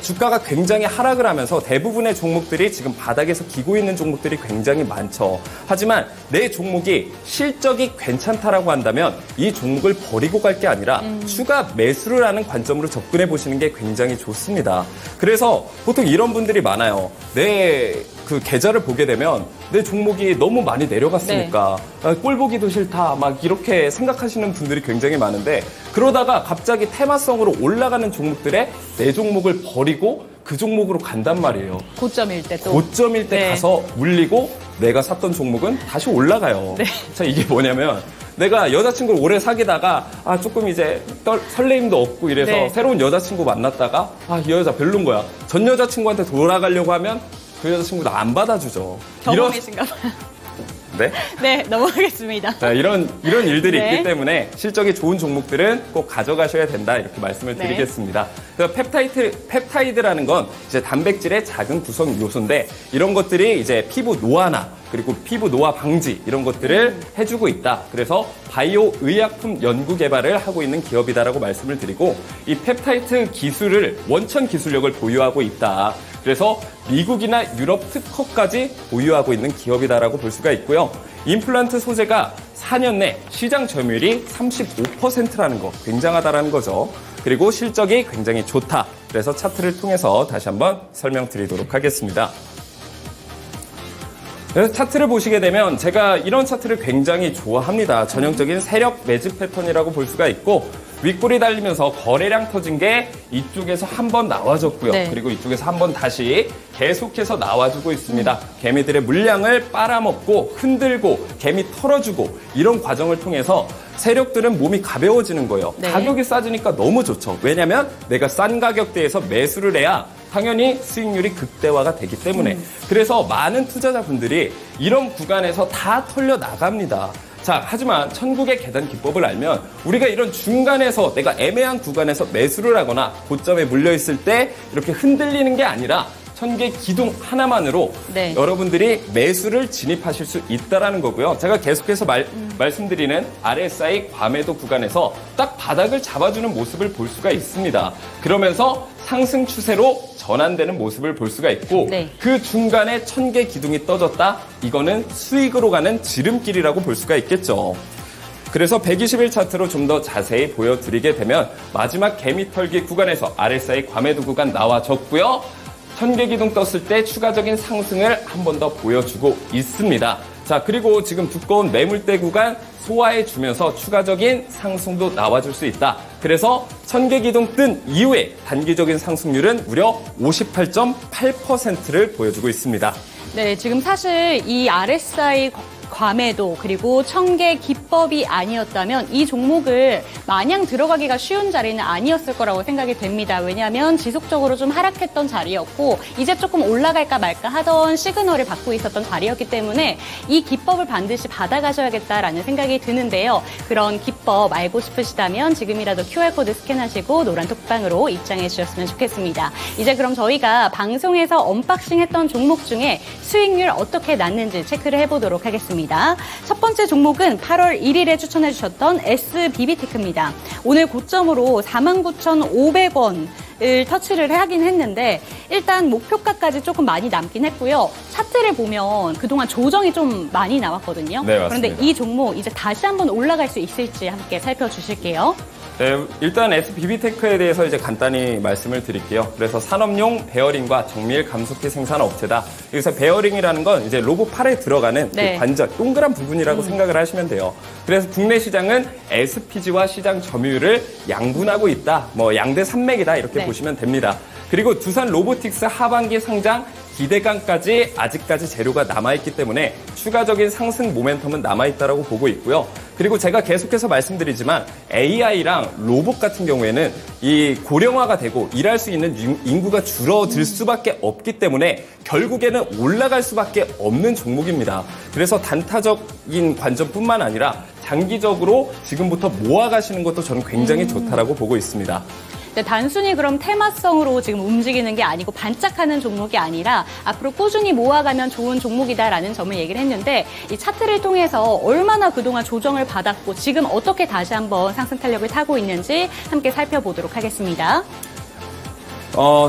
주가가 굉장히 하락을 하면서 대부분의 종목들이 지금 바닥에서 기고 있는 종목들이 굉장히 많죠. 하지만 내 종목이 실적이 괜찮다라고 한다면 이 종목을 버리고 갈 게 아니라 추가 매수를 하는 관점으로 접근해 보시는 게 굉장히 좋습니다. 그래서 보통 이런 분들이 많아요. 내 그 계좌를 보게 되면 내 종목이 너무 많이 내려갔으니까 꼴 보기도 싫다 막 이렇게 생각하시는 분들이 굉장히 많은데 그러다가 갑자기 테마성으로 올라가는 종목들에 내 종목을 버리고 그 종목으로 간단 말이에요. 고점일 때 또. 고점일 때 네. 가서 물리고 내가 샀던 종목은 다시 올라가요. 네. 자, 이게 뭐냐면 내가 여자친구를 오래 사귀다가 조금 이제 설레임도 없고 이래서 네. 새로운 여자친구 만났다가 이 여자 별론 거야. 전 여자친구한테 돌아가려고 하면 그 여자친구도 안 받아주죠. 경험이신가 봐요. 네? 네, 넘어가겠습니다. 자, 이런 일들이 네. 있기 때문에 실적이 좋은 종목들은 꼭 가져가셔야 된다 이렇게 말씀을 네. 드리겠습니다. 그래서 펩타이드라는 건 이제 단백질의 작은 구성 요소인데 이런 것들이 이제 피부 노화나 그리고 피부 노화 방지 이런 것들을 해주고 있다. 그래서 바이오 의약품 연구 개발을 하고 있는 기업이다라고 말씀을 드리고 이 펩타이드 기술을 원천 기술력을 보유하고 있다. 그래서 미국이나 유럽 특허까지 보유하고 있는 기업이다라고 볼 수가 있고요. 임플란트 소재가 4년 내 시장 점유율이 35%라는 거 굉장하다라는 거죠. 그리고 실적이 굉장히 좋다. 그래서 차트를 통해서 다시 한번 설명드리도록 하겠습니다. 그래서 차트를 보시게 되면 제가 이런 차트를 굉장히 좋아합니다. 전형적인 세력 매집 패턴이라고 볼 수가 있고 윗골이 달리면서 거래량 터진 게 이쪽에서 한 번 나와줬고요. 네. 그리고 이쪽에서 한 번 다시 계속해서 나와주고 있습니다. 개미들의 물량을 빨아먹고 흔들고 개미 털어주고 이런 과정을 통해서 세력들은 몸이 가벼워지는 거예요. 네. 가격이 싸지니까 너무 좋죠. 왜냐하면 내가 싼 가격대에서 매수를 해야 당연히 수익률이 극대화가 되기 때문에 그래서 많은 투자자분들이 이런 구간에서 다 털려 나갑니다. 자, 하지만 천국의 계단 기법을 알면 우리가 이런 중간에서 내가 애매한 구간에서 매수를 하거나 고점에 물려있을 때 이렇게 흔들리는 게 아니라 천개 기둥 하나만으로 네. 여러분들이 매수를 진입하실 수 있다는 거고요. 제가 계속해서 말씀드리는 RSI 과매도 구간에서 딱 바닥을 잡아주는 모습을 볼 수가 있습니다. 그러면서 상승 추세로 전환되는 모습을 볼 수가 있고 네. 그 중간에 1000개 기둥이 떠졌다. 이거는 수익으로 가는 지름길이라고 볼 수가 있겠죠. 그래서 120일 차트로 좀 더 자세히 보여드리게 되면 마지막 개미털기 구간에서 RSI 과매도 구간 나와줬고요. 1000개 기둥 떴을 때 추가적인 상승을 한 번 더 보여주고 있습니다. 자, 그리고 지금 두꺼운 매물대 구간 소화해 주면서 추가적인 상승도 나와줄 수 있다. 그래서 1000개 기둥 뜬 이후에 단기적인 상승률은 무려 58.8%를 보여주고 있습니다. 네, 지금 사실 이 RSI 과매도 그리고 1000개 기법이 아니었다면 이 종목을 마냥 들어가기가 쉬운 자리는 아니었을 거라고 생각이 됩니다. 왜냐하면 지속적으로 좀 하락했던 자리였고 이제 조금 올라갈까 말까 하던 시그널을 받고 있었던 자리였기 때문에 이 기법을 반드시 받아가셔야겠다라는 생각이 드는데요. 그런 기법 알고 싶으시다면 지금이라도 QR코드 스캔하시고 노란 톡방으로 입장해 주셨으면 좋겠습니다. 이제 그럼 저희가 방송에서 언박싱 했던 종목 중에 수익률 어떻게 났는지 체크를 해보도록 하겠습니다. 첫 번째 종목은 8월 1일에 추천해 주셨던 SBB테크입니다. 오늘 고점으로 49,500원을 터치를 하긴 했는데 일단 목표가까지 조금 많이 남긴 했고요. 차트를 보면 그동안 조정이 좀 많이 나왔거든요. 네, 맞습니다. 그런데 이 종목 이제 다시 한번 올라갈 수 있을지 함께 살펴주실게요. 네, 일단 SBB테크에 대해서 이제 간단히 말씀을 드릴게요. 그래서 산업용 베어링과 정밀 감속기 생산 업체다. 여기서 베어링이라는 건 이제 로봇 팔에 들어가는 네. 그 관절, 동그란 부분이라고 생각을 하시면 돼요. 그래서 국내 시장은 SPG와 시장 점유율을 양분하고 있다. 뭐 양대 산맥이다. 이렇게 네. 보시면 됩니다. 그리고 두산 로보틱스 하반기 성장 기대감까지 아직까지 재료가 남아있기 때문에 추가적인 상승 모멘텀은 남아있다라고 보고 있고요. 그리고 제가 계속해서 말씀드리지만 AI랑 로봇 같은 경우에는 이 고령화가 되고 일할 수 있는 인구가 줄어들 수밖에 없기 때문에 결국에는 올라갈 수밖에 없는 종목입니다. 그래서 단타적인 관점뿐만 아니라 장기적으로 지금부터 모아가시는 것도 저는 굉장히 좋다라고 보고 있습니다. 네, 단순히 그럼 테마성으로 지금 움직이는 게 아니고 반짝하는 종목이 아니라 앞으로 꾸준히 모아가면 좋은 종목이다라는 점을 얘기를 했는데 이 차트를 통해서 얼마나 그동안 조정을 받았고 지금 어떻게 다시 한번 상승 탄력을 타고 있는지 함께 살펴보도록 하겠습니다.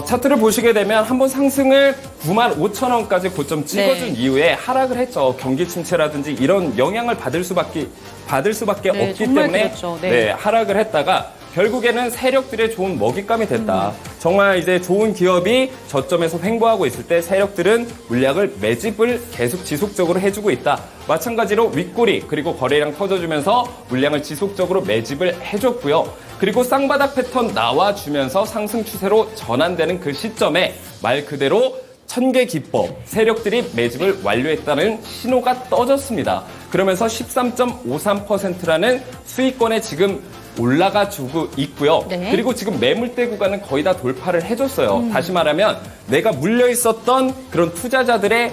차트를 보시게 되면 한번 상승을 95,000원까지 고점 찍어준 네. 이후에 하락을 했죠. 경기 침체라든지 이런 영향을 받을 수밖에 네, 없기 정말 때문에 그렇죠. 네. 네, 하락을 했다가 결국에는 세력들의 좋은 먹잇감이 됐다. 정말 이제 좋은 기업이 저점에서 횡보하고 있을 때 세력들은 물량을 매집을 계속 지속적으로 해주고 있다. 마찬가지로 윗꼬리 그리고 거래량 터져주면서 물량을 지속적으로 매집을 해줬고요. 그리고 쌍바닥 패턴 나와주면서 상승 추세로 전환되는 그 시점에 말 그대로 천개 기법, 세력들이 매집을 완료했다는 신호가 떠졌습니다. 그러면서 13.53%라는 수익권에 지금 올라가 주고 있고요. 네. 그리고 지금 매물대 구간은 거의 다 돌파를 해줬어요. 다시 말하면 내가 물려 있었던 그런 투자자들의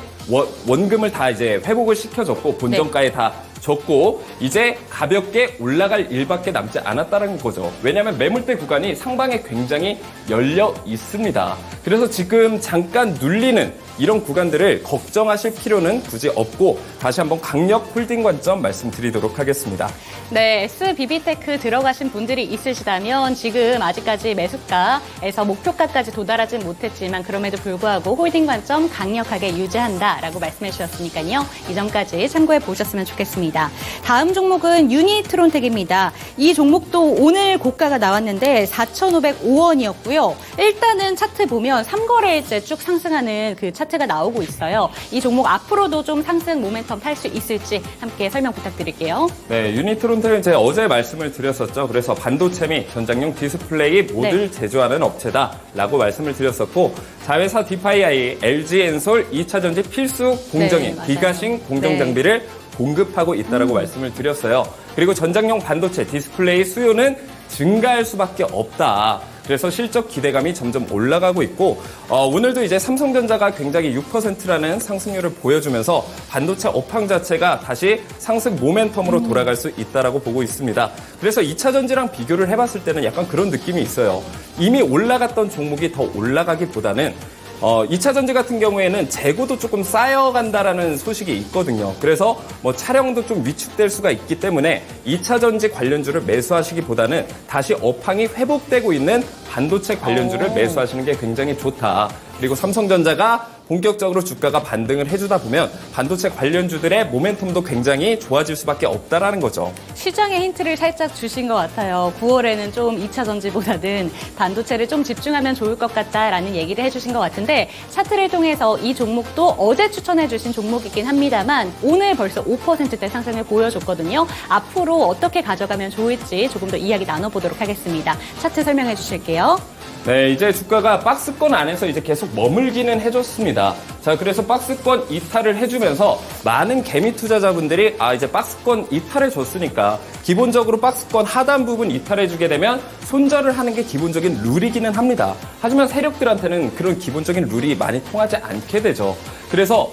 원금을 다 이제 회복을 시켜줬고 본전가에 다 줬고 이제 가볍게 올라갈 일밖에 남지 않았다는 거죠. 왜냐하면 매물대 구간이 상방에 굉장히 열려 있습니다. 그래서 지금 잠깐 눌리는 이런 구간들을 걱정하실 필요는 굳이 없고 다시 한번 강력 홀딩 관점 말씀드리도록 하겠습니다. 네, SBB테크 들어가신 분들이 있으시다면 지금 아직까지 매수가에서 목표가까지 도달하진 못했지만 그럼에도 불구하고 홀딩 관점 강력하게 유지한다라고 말씀해 주셨으니까요. 이 점까지 참고해 보셨으면 좋겠습니다. 다음 종목은 유니트론텍입니다. 이 종목도 오늘 고가가 나왔는데 4,505원이었고요. 일단은 차트 보면 3거래일째 쭉 상승하는 그 차트가 나오고 있어요. 이 종목 앞으로도 좀 상승 모멘텀 탈 수 있을지 함께 설명 부탁드릴게요. 네, 유니트론텍은 제가 어제 말씀을 드렸었죠. 그래서 반도체 및 전장용 디스플레이 모듈 제조하는 업체다라고 말씀을 드렸었고 자회사 디파이아이, LG엔솔 2차 전지 필수 공정인 맞아요. 기가싱 공정 장비를 공급하고 있다라고 말씀을 드렸어요. 그리고 전장용 반도체 디스플레이 수요는 증가할 수밖에 없다. 그래서 실적 기대감이 점점 올라가고 있고 오늘도 이제 삼성전자가 굉장히 6%라는 상승률을 보여주면서 반도체 업황 자체가 다시 상승 모멘텀으로 돌아갈 수 있다라고 보고 있습니다. 그래서 2차 전지랑 비교를 해봤을 때는 약간 그런 느낌이 있어요. 이미 올라갔던 종목이 더 올라가기보다는 2차 전지 같은 경우에는 재고도 조금 쌓여간다라는 소식이 있거든요. 그래서 뭐 차량도 좀 위축될 수가 있기 때문에 2차 전지 관련주를 매수하시기보다는 다시 업황이 회복되고 있는 반도체 관련주를 매수하시는 게 굉장히 좋다. 그리고 삼성전자가 본격적으로 주가가 반등을 해주다 보면 반도체 관련주들의 모멘텀도 굉장히 좋아질 수밖에 없다라는 거죠. 시장의 힌트를 살짝 주신 것 같아요. 9월에는 좀 2차 전지보다는 반도체를 좀 집중하면 좋을 것 같다라는 얘기를 해주신 것 같은데 차트를 통해서 이 종목도 어제 추천해주신 종목이긴 합니다만 오늘 벌써 5%대 상승을 보여줬거든요. 앞으로 어떻게 가져가면 좋을지 조금 더 이야기 나눠보도록 하겠습니다. 차트 설명해 주실게요. 네, 이제 주가가 박스권 안에서 이제 계속 머물기는 해줬습니다. 자, 그래서 박스권 이탈을 해주면서 많은 개미 투자자분들이 이제 박스권 이탈해줬으니까 기본적으로 박스권 하단 부분 이탈해주게 되면 손절을 하는 게 기본적인 룰이기는 합니다. 하지만 세력들한테는 그런 기본적인 룰이 많이 통하지 않게 되죠. 그래서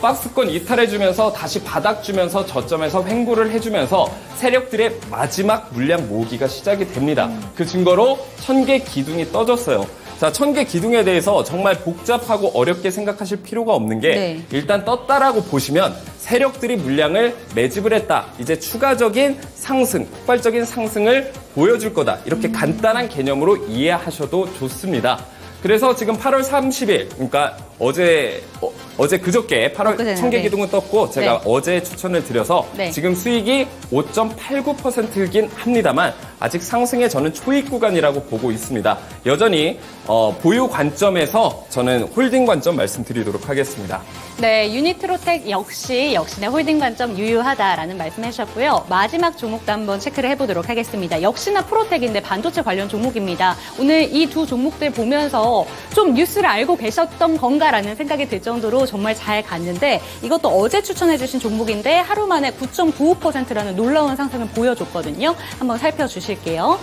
박스권 이탈해주면서 다시 바닥 주면서 저점에서 횡보를 해주면서 세력들의 마지막 물량 모으기가 시작이 됩니다. 그 증거로 1000개 기둥이 떠졌어요. 자, 1000개 기둥에 대해서 정말 복잡하고 어렵게 생각하실 필요가 없는 게 일단 떴다라고 보시면 세력들이 물량을 매집을 했다. 이제 추가적인 상승, 폭발적인 상승을 보여줄 거다. 이렇게 간단한 개념으로 이해하셔도 좋습니다. 그래서 지금 8월 30일, 그러니까 어제 그저께 8월 그제는, 청계기둥은 떴고 제가 네. 어제 추천을 드려서 네. 지금 수익이 5.89%긴 합니다만 아직 상승의 저는 초입 구간이라고 보고 있습니다. 여전히 보유 관점에서 저는 홀딩 관점 말씀드리도록 하겠습니다. 네, 유니트로텍 역시나 홀딩 관점 유효하다라는 말씀 해주셨고요. 마지막 종목도 한번 체크를 해보도록 하겠습니다. 역시나 프로텍인데 반도체 관련 종목입니다. 오늘 이 두 종목들 보면서 좀 뉴스를 알고 계셨던 건가라는 생각이 들 정도로 정말 잘 갔는데 이것도 어제 추천해주신 종목인데 하루 만에 9.95%라는 놀라운 상승을 보여줬거든요. 한번 살펴주실게요.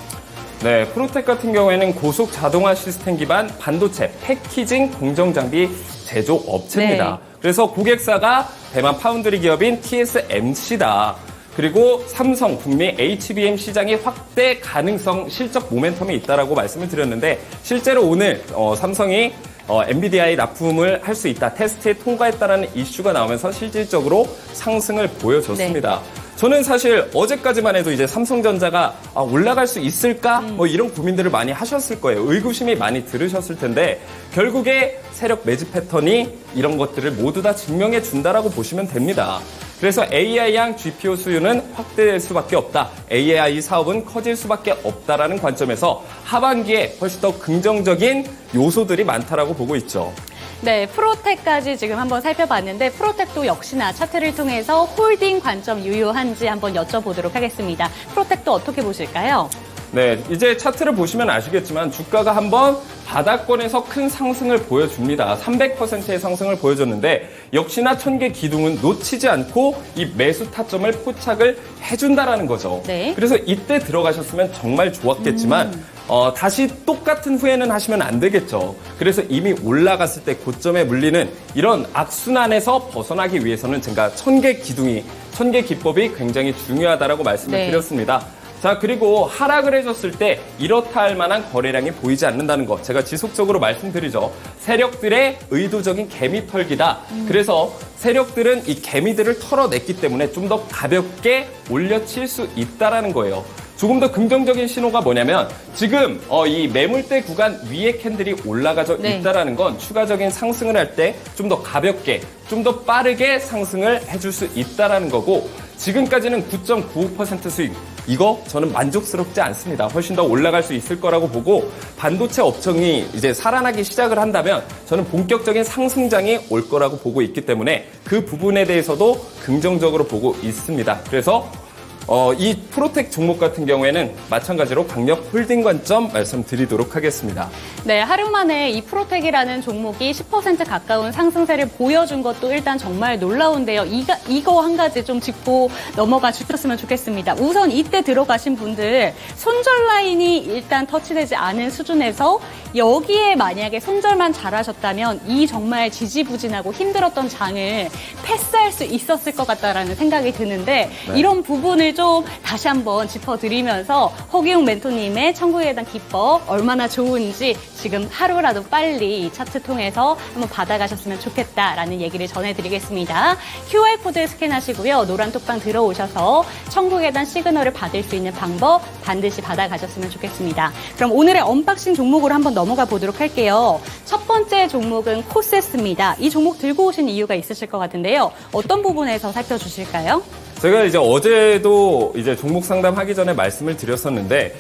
네, 프로텍 같은 경우에는 고속 자동화 시스템 기반 반도체 패키징 공정 장비 제조 업체입니다. 네. 그래서 고객사가 대만 파운드리 기업인 TSMC다. 그리고 삼성, 북미, HBM 시장이 확대 가능성, 실적 모멘텀이 있다라고 말씀을 드렸는데 실제로 오늘 삼성이 NVIDIA 납품을 할 수 있다, 테스트에 통과했다라는 이슈가 나오면서 실질적으로 상승을 보여줬습니다. 네. 저는 사실 어제까지만 해도 이제 삼성전자가 올라갈 수 있을까? 뭐 이런 고민들을 많이 하셨을 거예요. 의구심이 많이 들으셨을 텐데 결국에 세력 매집 패턴이 이런 것들을 모두 다 증명해 준다라고 보시면 됩니다. 그래서 AI양 GPU 수요는 확대될 수밖에 없다. AI 사업은 커질 수밖에 없다라는 관점에서 하반기에 훨씬 더 긍정적인 요소들이 많다라고 보고 있죠. 네, 프로텍까지 지금 한번 살펴봤는데 프로텍도 역시나 차트를 통해서 홀딩 관점 유효한지 한번 여쭤보도록 하겠습니다. 프로텍도 어떻게 보실까요? 네, 이제 차트를 보시면 아시겠지만 주가가 한번 바닥권에서 큰 상승을 보여줍니다. 300%의 상승을 보여줬는데 역시나 1000개 기둥은 놓치지 않고 이 매수 타점을 포착을 해준다라는 거죠. 네. 그래서 이때 들어가셨으면 정말 좋았겠지만 다시 똑같은 후회는 하시면 안 되겠죠. 그래서 이미 올라갔을 때 고점에 물리는 이런 악순환에서 벗어나기 위해서는 제가 1000개 기법이 굉장히 중요하다라고 말씀을 네. 드렸습니다. 자, 그리고 하락을 해줬을 때 이렇다 할 만한 거래량이 보이지 않는다는 것 제가 지속적으로 말씀드리죠. 세력들의 의도적인 개미 털기다. 그래서 세력들은 이 개미들을 털어냈기 때문에 좀 더 가볍게 올려칠 수 있다라는 거예요. 조금 더 긍정적인 신호가 뭐냐면 지금 이 매물대 구간 위에 캔들이 올라가져 네. 있다라는 건 추가적인 상승을 할 때 좀 더 가볍게, 좀 더 빠르게 상승을 해줄 수 있다라는 거고 지금까지는 9.95% 수익. 이거 저는 만족스럽지 않습니다. 훨씬 더 올라갈 수 있을 거라고 보고 반도체 업종이 이제 살아나기 시작을 한다면 저는 본격적인 상승장이 올 거라고 보고 있기 때문에 그 부분에 대해서도 긍정적으로 보고 있습니다. 그래서 이 프로텍 종목 같은 경우에는 마찬가지로 강력 홀딩 관점 말씀드리도록 하겠습니다. 네, 하루 만에 이 프로텍이라는 종목이 10% 가까운 상승세를 보여준 것도 일단 정말 놀라운데요. 이거 한 가지 좀 짚고 넘어가 주셨으면 좋겠습니다. 우선 이때 들어가신 분들 손절 라인이 일단 터치되지 않은 수준에서 여기에 만약에 손절만 잘하셨다면 이 정말 지지부진하고 힘들었던 장을 패스할 수 있었을 것 같다라는 생각이 드는데 네. 이런 부분을 좀 다시 한번 짚어드리면서 허기웅 멘토님의 천국에 대한 기법 얼마나 좋은지 지금 하루라도 빨리 이 차트 통해서 한번 받아가셨으면 좋겠다라는 얘기를 전해드리겠습니다. QR코드 스캔하시고요. 노란 톡방 들어오셔서 천국에 대한 시그널을 받을 수 있는 방법 반드시 받아가셨으면 좋겠습니다. 그럼 오늘의 언박싱 종목으로 한번 넘어가 보도록 할게요. 첫 번째 종목은 코세스입니다. 이 종목 들고 오신 이유가 있으실 것 같은데요. 어떤 부분에서 살펴주실까요? 제가 이제 어제도 이제 종목 상담하기 전에 말씀을 드렸었는데,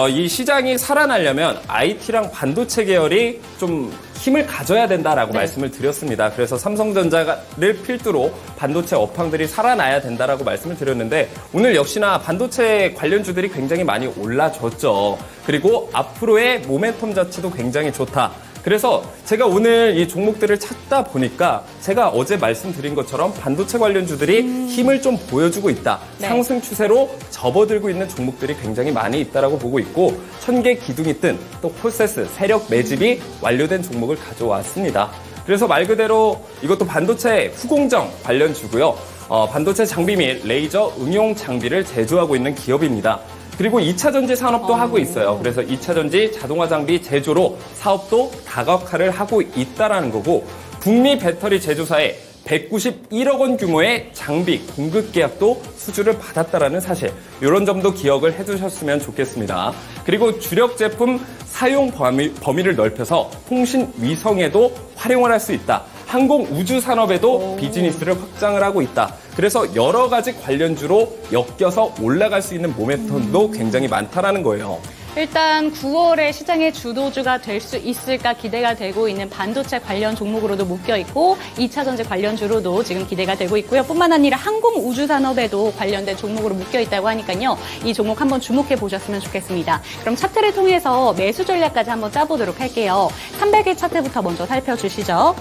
이 시장이 살아나려면 IT랑 반도체 계열이 좀 힘을 가져야 된다라고 네. 말씀을 드렸습니다. 그래서 삼성전자를 필두로 반도체 업황들이 살아나야 된다라고 말씀을 드렸는데, 오늘 역시나 반도체 관련주들이 굉장히 많이 올라줬죠. 그리고 앞으로의 모멘텀 자체도 굉장히 좋다. 그래서 제가 오늘 이 종목들을 찾다 보니까 제가 어제 말씀드린 것처럼 반도체 관련주들이 힘을 좀 보여주고 있다. 네. 상승 추세로 접어들고 있는 종목들이 굉장히 많이 있다라고 보고 있고 1000개 기둥이 뜬 또 코세스 세력 매집이 완료된 종목을 가져왔습니다. 그래서 말 그대로 이것도 반도체 후공정 관련주고요. 반도체 장비 및 레이저 응용 장비를 제조하고 있는 기업입니다. 그리고 2차 전지 산업도 하고 있어요. 그래서 2차 전지 자동화 장비 제조로 사업도 다각화를 하고 있다라는 거고 북미 배터리 제조사에 191억 원 규모의 장비 공급 계약도 수주를 받았다라는 사실 이런 점도 기억을 해두셨으면 좋겠습니다. 그리고 주력 제품 사용 범위를 넓혀서 통신 위성에도 활용을 할 수 있다. 항공 우주 산업에도 비즈니스를 확장을 하고 있다. 그래서 여러 가지 관련주로 엮여서 올라갈 수 있는 모멘텀도 굉장히 많다라는 거예요. 일단 9월에 시장의 주도주가 될 수 있을까 기대가 되고 있는 반도체 관련 종목으로도 묶여 있고 2차 전지 관련주로도 지금 기대가 되고 있고요. 뿐만 아니라 항공 우주 산업에도 관련된 종목으로 묶여 있다고 하니까요. 이 종목 한번 주목해 보셨으면 좋겠습니다. 그럼 차트를 통해서 매수 전략까지 한번 짜보도록 할게요. 300일 차트부터 먼저 살펴주시죠.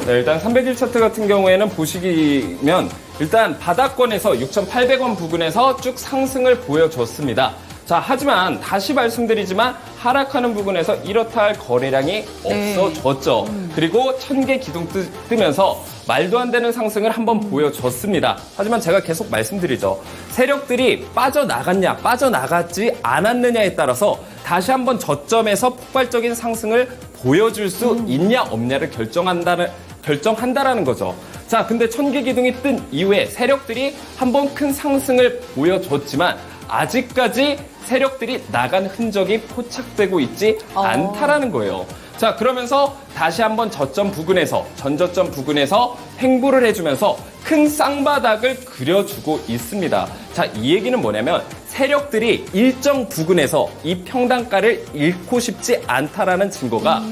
네, 일단 300일 차트 같은 경우에는 보시면 일단 바닥권에서 6,800원 부근에서 쭉 상승을 보여줬습니다. 자, 하지만 다시 말씀드리지만 하락하는 부분에서 이렇다 할 거래량이 없어졌죠. 그리고 1000개 기둥 뜨면서 말도 안 되는 상승을 한번 보여줬습니다. 하지만 제가 계속 말씀드리죠. 세력들이 빠져나갔냐, 빠져나갔지 않았느냐에 따라서 다시 한번 저점에서 폭발적인 상승을 보여줄 수 있냐 없냐를 결정한다라는 거죠. 자, 근데 1000개 기둥이 뜬 이후에 세력들이 한번 큰 상승을 보여줬지만 아직까지 세력들이 나간 흔적이 포착되고 있지 않다라는 거예요. 자, 그러면서 다시 한번 저점 부근에서, 전저점 부근에서 횡보를 해주면서 큰 쌍바닥을 그려주고 있습니다. 자, 이 얘기는 뭐냐면 세력들이 일정 부근에서 이 평단가를 잃고 싶지 않다라는 증거가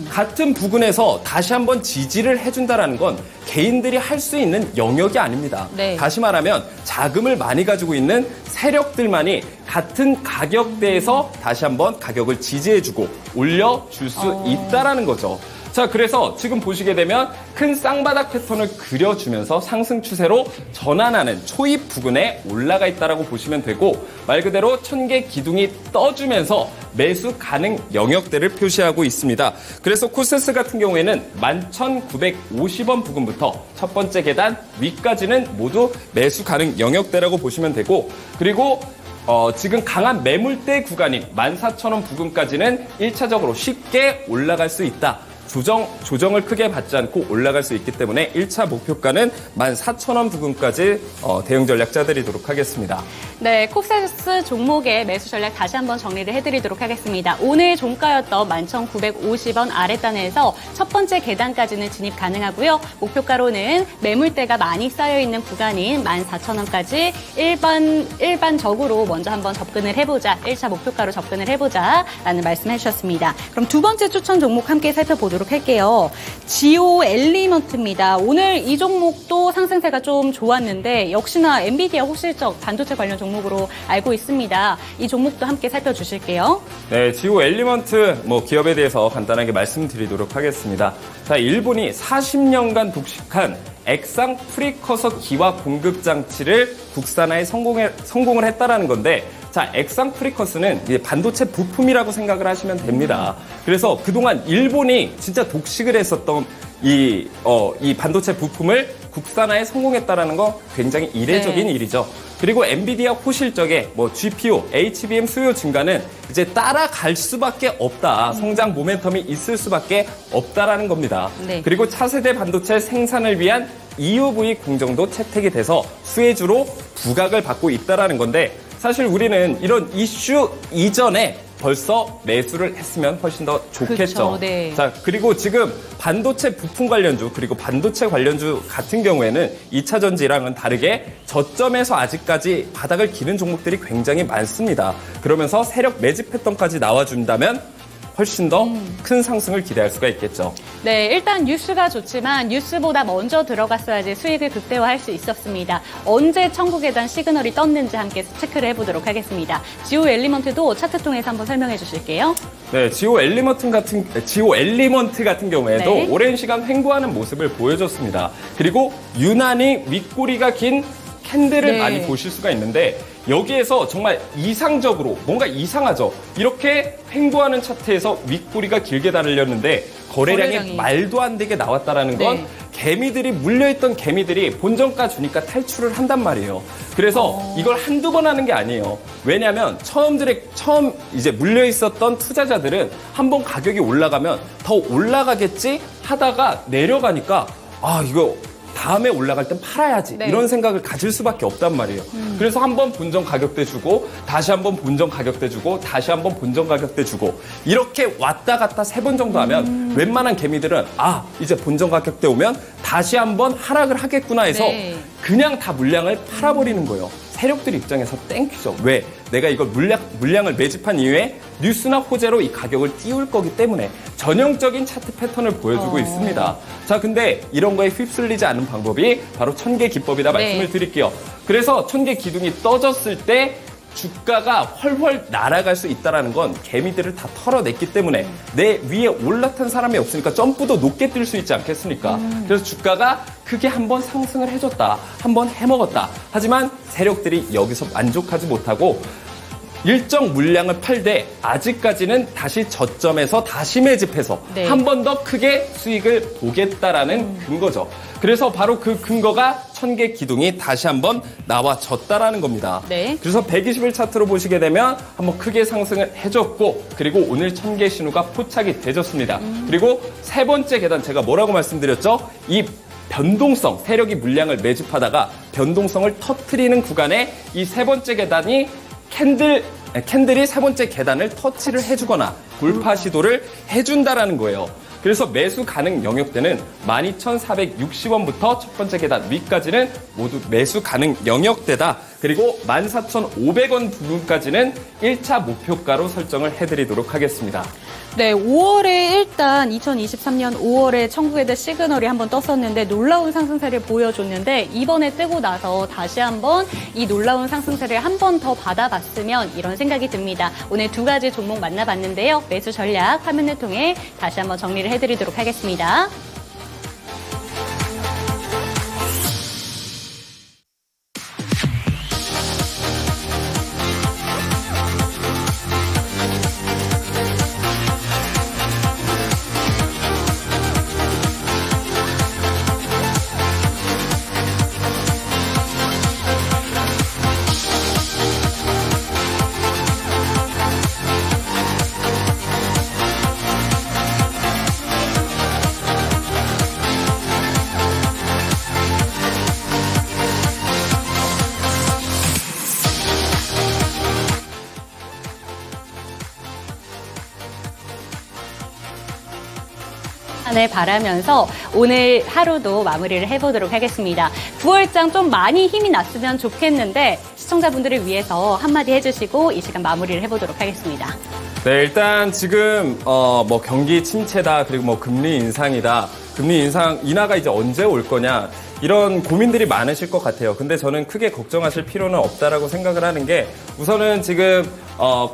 같은 부근에서 다시 한번 지지를 해준다라는 건 개인들이 할 수 있는 영역이 아닙니다. 네. 다시 말하면 자금을 많이 가지고 있는 세력들만이 같은 가격대에서 다시 한번 가격을 지지해주고 올려줄 수 있다라는 거죠. 자, 그래서 지금 보시게 되면 큰 쌍바닥 패턴을 그려주면서 상승 추세로 전환하는 초입 부근에 올라가 있다라고 보시면 되고 말 그대로 1000개 기둥이 떠주면서 매수 가능 영역대를 표시하고 있습니다. 그래서 코스닥 같은 경우에는 11,950원 부근부터 첫 번째 계단 위까지는 모두 매수 가능 영역대라고 보시면 되고 그리고 지금 강한 매물대 구간인 14,000원 부근까지는 1차적으로 쉽게 올라갈 수 있다. 조정을 크게 받지 않고 올라갈 수 있기 때문에 1차 목표가는 14,000원 부근까지 대응 전략 짜드리도록 하겠습니다. 네, 콥세스 종목의 매수 전략 다시 한번 정리를 해드리도록 하겠습니다. 오늘 종가였던 11,950원 아랫단에서 첫 번째 계단까지는 진입 가능하고요. 목표가로는 매물대가 많이 쌓여있는 구간인 14,000원까지 일반적으로 먼저 한번 접근을 해보자. 1차 목표가로 접근을 해보자. 라는 말씀 해주셨습니다. 그럼 두 번째 추천 종목 함께 살펴보도록 할게요. 지오 엘리먼트입니다. 오늘 이 종목도 상승세가 좀 좋았는데 역시나 엔비디아 호실적 반도체 관련 종목으로 알고 있습니다. 이 종목도 함께 살펴주실게요. 네, 지오 엘리먼트 기업에 대해서 간단하게 말씀드리도록 하겠습니다. 자, 일본이 40년간 독식한 액상 프리커서 기화 공급 장치를 국산화에 성공을 했다라는 건데 자, 액상 프리커스는 이제 반도체 부품이라고 생각을 하시면 됩니다. 그래서 그동안 일본이 진짜 독식을 했었던 이 반도체 부품을 국산화에 성공했다라는 거 굉장히 이례적인 일이죠. 그리고 엔비디아 호실적에 GPU, HBM 수요 증가는 이제 따라갈 수밖에 없다. 성장 모멘텀이 있을 수밖에 없다라는 겁니다. 네. 그리고 차세대 반도체 생산을 위한 EUV 공정도 채택이 돼서 수혜주로 부각을 받고 있다라는 건데 사실 우리는 이런 이슈 이전에 벌써 매수를 했으면 훨씬 더 좋겠죠. 그쵸, 네. 자, 그리고 지금 반도체 부품 관련주 그리고 반도체 관련주 같은 경우에는 2차 전지랑은 다르게 저점에서 아직까지 바닥을 기는 종목들이 굉장히 많습니다. 그러면서 세력 매집 패턴까지 나와준다면 훨씬 더 큰 상승을 기대할 수가 있겠죠. 네, 일단 뉴스가 좋지만 뉴스보다 먼저 들어갔어야지 수익을 극대화할 수 있었습니다. 언제 청구 계단 시그널이 떴는지 함께 체크를 해보도록 하겠습니다. 지오 엘리먼트도 차트 통해서 한번 설명해 주실게요. 네, 지오 엘리먼트 같은 경우에도 네. 오랜 시간 횡보하는 모습을 보여줬습니다. 그리고 유난히 윗꼬리가 긴 캔들을 네. 많이 보실 수가 있는데 여기에서 정말 이상적으로 뭔가 이상하죠. 이렇게 횡보하는 차트에서 윗꼬리가 길게 달렸는데 거래량이 말도 안 되게 나왔다라는 건 네. 개미들이 물려있던 개미들이 본전가 주니까 탈출을 한단 말이에요. 그래서 이걸 한두 번 하는 게 아니에요. 왜냐하면 처음 이제 물려있었던 투자자들은 한번 가격이 올라가면 더 올라가겠지 하다가 내려가니까 이거 다음에 올라갈 땐 팔아야지. 네. 이런 생각을 가질 수밖에 없단 말이에요. 그래서 한번 본전 가격대 주고 다시 한번 본전 가격대 주고 다시 한번 본전 가격대 주고 이렇게 왔다 갔다 3번 정도 하면 웬만한 개미들은 이제 본전 가격대 오면 다시 한번 하락을 하겠구나 해서 네. 그냥 다 물량을 팔아버리는 거예요. 세력들 입장에서 땡큐죠. 왜? 내가 이걸 물량을 매집한 이후에 뉴스나 호재로 이 가격을 띄울 거기 때문에 전형적인 차트 패턴을 보여주고 있습니다. 자, 근데 이런 거에 휩쓸리지 않는 방법이 바로 천개 기법이다 말씀을 드릴게요. 그래서 천개 기둥이 떠졌을 때 주가가 훨훨 날아갈 수 있다는 건 개미들을 다 털어냈기 때문에 내 위에 올라탄 사람이 없으니까 점프도 높게 뛸 수 있지 않겠습니까? 그래서 주가가 크게 한번 상승을 해줬다. 한번 해먹었다. 하지만 세력들이 여기서 만족하지 못하고 일정 물량을 팔되 아직까지는 다시 저점에서 다시 매집해서 네. 한 번 더 크게 수익을 보겠다라는 근거죠. 그래서 바로 그 근거가 천개 기둥이 다시 한번 나와졌다라는 겁니다. 네. 그래서 120일 차트로 보시게 되면 한번 크게 상승을 해줬고 그리고 오늘 천개 신호가 포착이 되졌습니다. 그리고 세 번째 계단 제가 뭐라고 말씀드렸죠? 이 변동성, 세력이 물량을 매집하다가 변동성을 터트리는 구간에 이 세 번째 계단이 캔들이 세 번째 계단을 터치를 해주거나 돌파 시도를 해준다라는 거예요. 그래서 매수 가능 영역대는 12,460원부터 첫 번째 계단 위까지는 모두 매수 가능 영역대다. 그리고 14,500원 부분까지는 1차 목표가로 설정을 해드리도록 하겠습니다. 네, 5월에 일단 2023년 5월에 청구에대 시그널이 한번 떴었는데 놀라운 상승세를 보여줬는데 이번에 뜨고 나서 다시 한번 이 놀라운 상승세를 한 번 더 받아봤으면 이런 생각이 듭니다. 오늘 두 가지 종목 만나봤는데요. 매수 전략 화면을 통해 다시 한번 정리를 해드리도록 하겠습니다. 을 바라면서 오늘 하루도 마무리를 해보도록 하겠습니다. 9월장 좀 많이 힘이 났으면 좋겠는데 시청자분들을 위해서 한마디 해주시고 이 시간 마무리를 해보도록 하겠습니다. 네, 일단 지금 뭐 경기 침체다 그리고 뭐 금리 인상이다. 금리 인하가 이제 언제 올 거냐 이런 고민들이 많으실 것 같아요. 근데 저는 크게 걱정하실 필요는 없다라고 생각을 하는 게 우선은 지금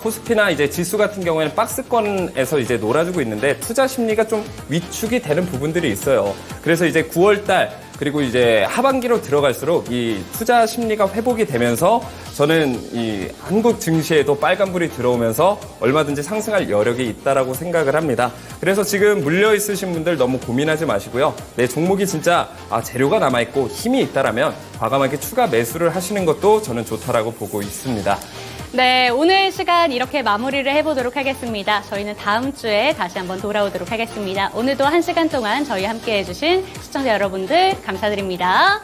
코스피나 이제 지수 같은 경우에는 박스권에서 이제 놀아주고 있는데 투자 심리가 좀 위축이 되는 부분들이 있어요. 그래서 이제 9월 달 그리고 이제 하반기로 들어갈수록 이 투자 심리가 회복이 되면서 저는 이 한국 증시에도 빨간불이 들어오면서 얼마든지 상승할 여력이 있다라고 생각을 합니다. 그래서 지금 물려 있으신 분들 너무 고민하지 마시고요. 내 종목이 진짜 재료가 남아있고 힘이 있다라면 과감하게 추가 매수를 하시는 것도 저는 좋다라고 보고 있습니다. 네, 오늘 시간 이렇게 마무리를 해보도록 하겠습니다. 저희는 다음 주에 다시 한번 돌아오도록 하겠습니다. 오늘도 1시간 동안 저희 함께 해주신 시청자 여러분들 감사드립니다.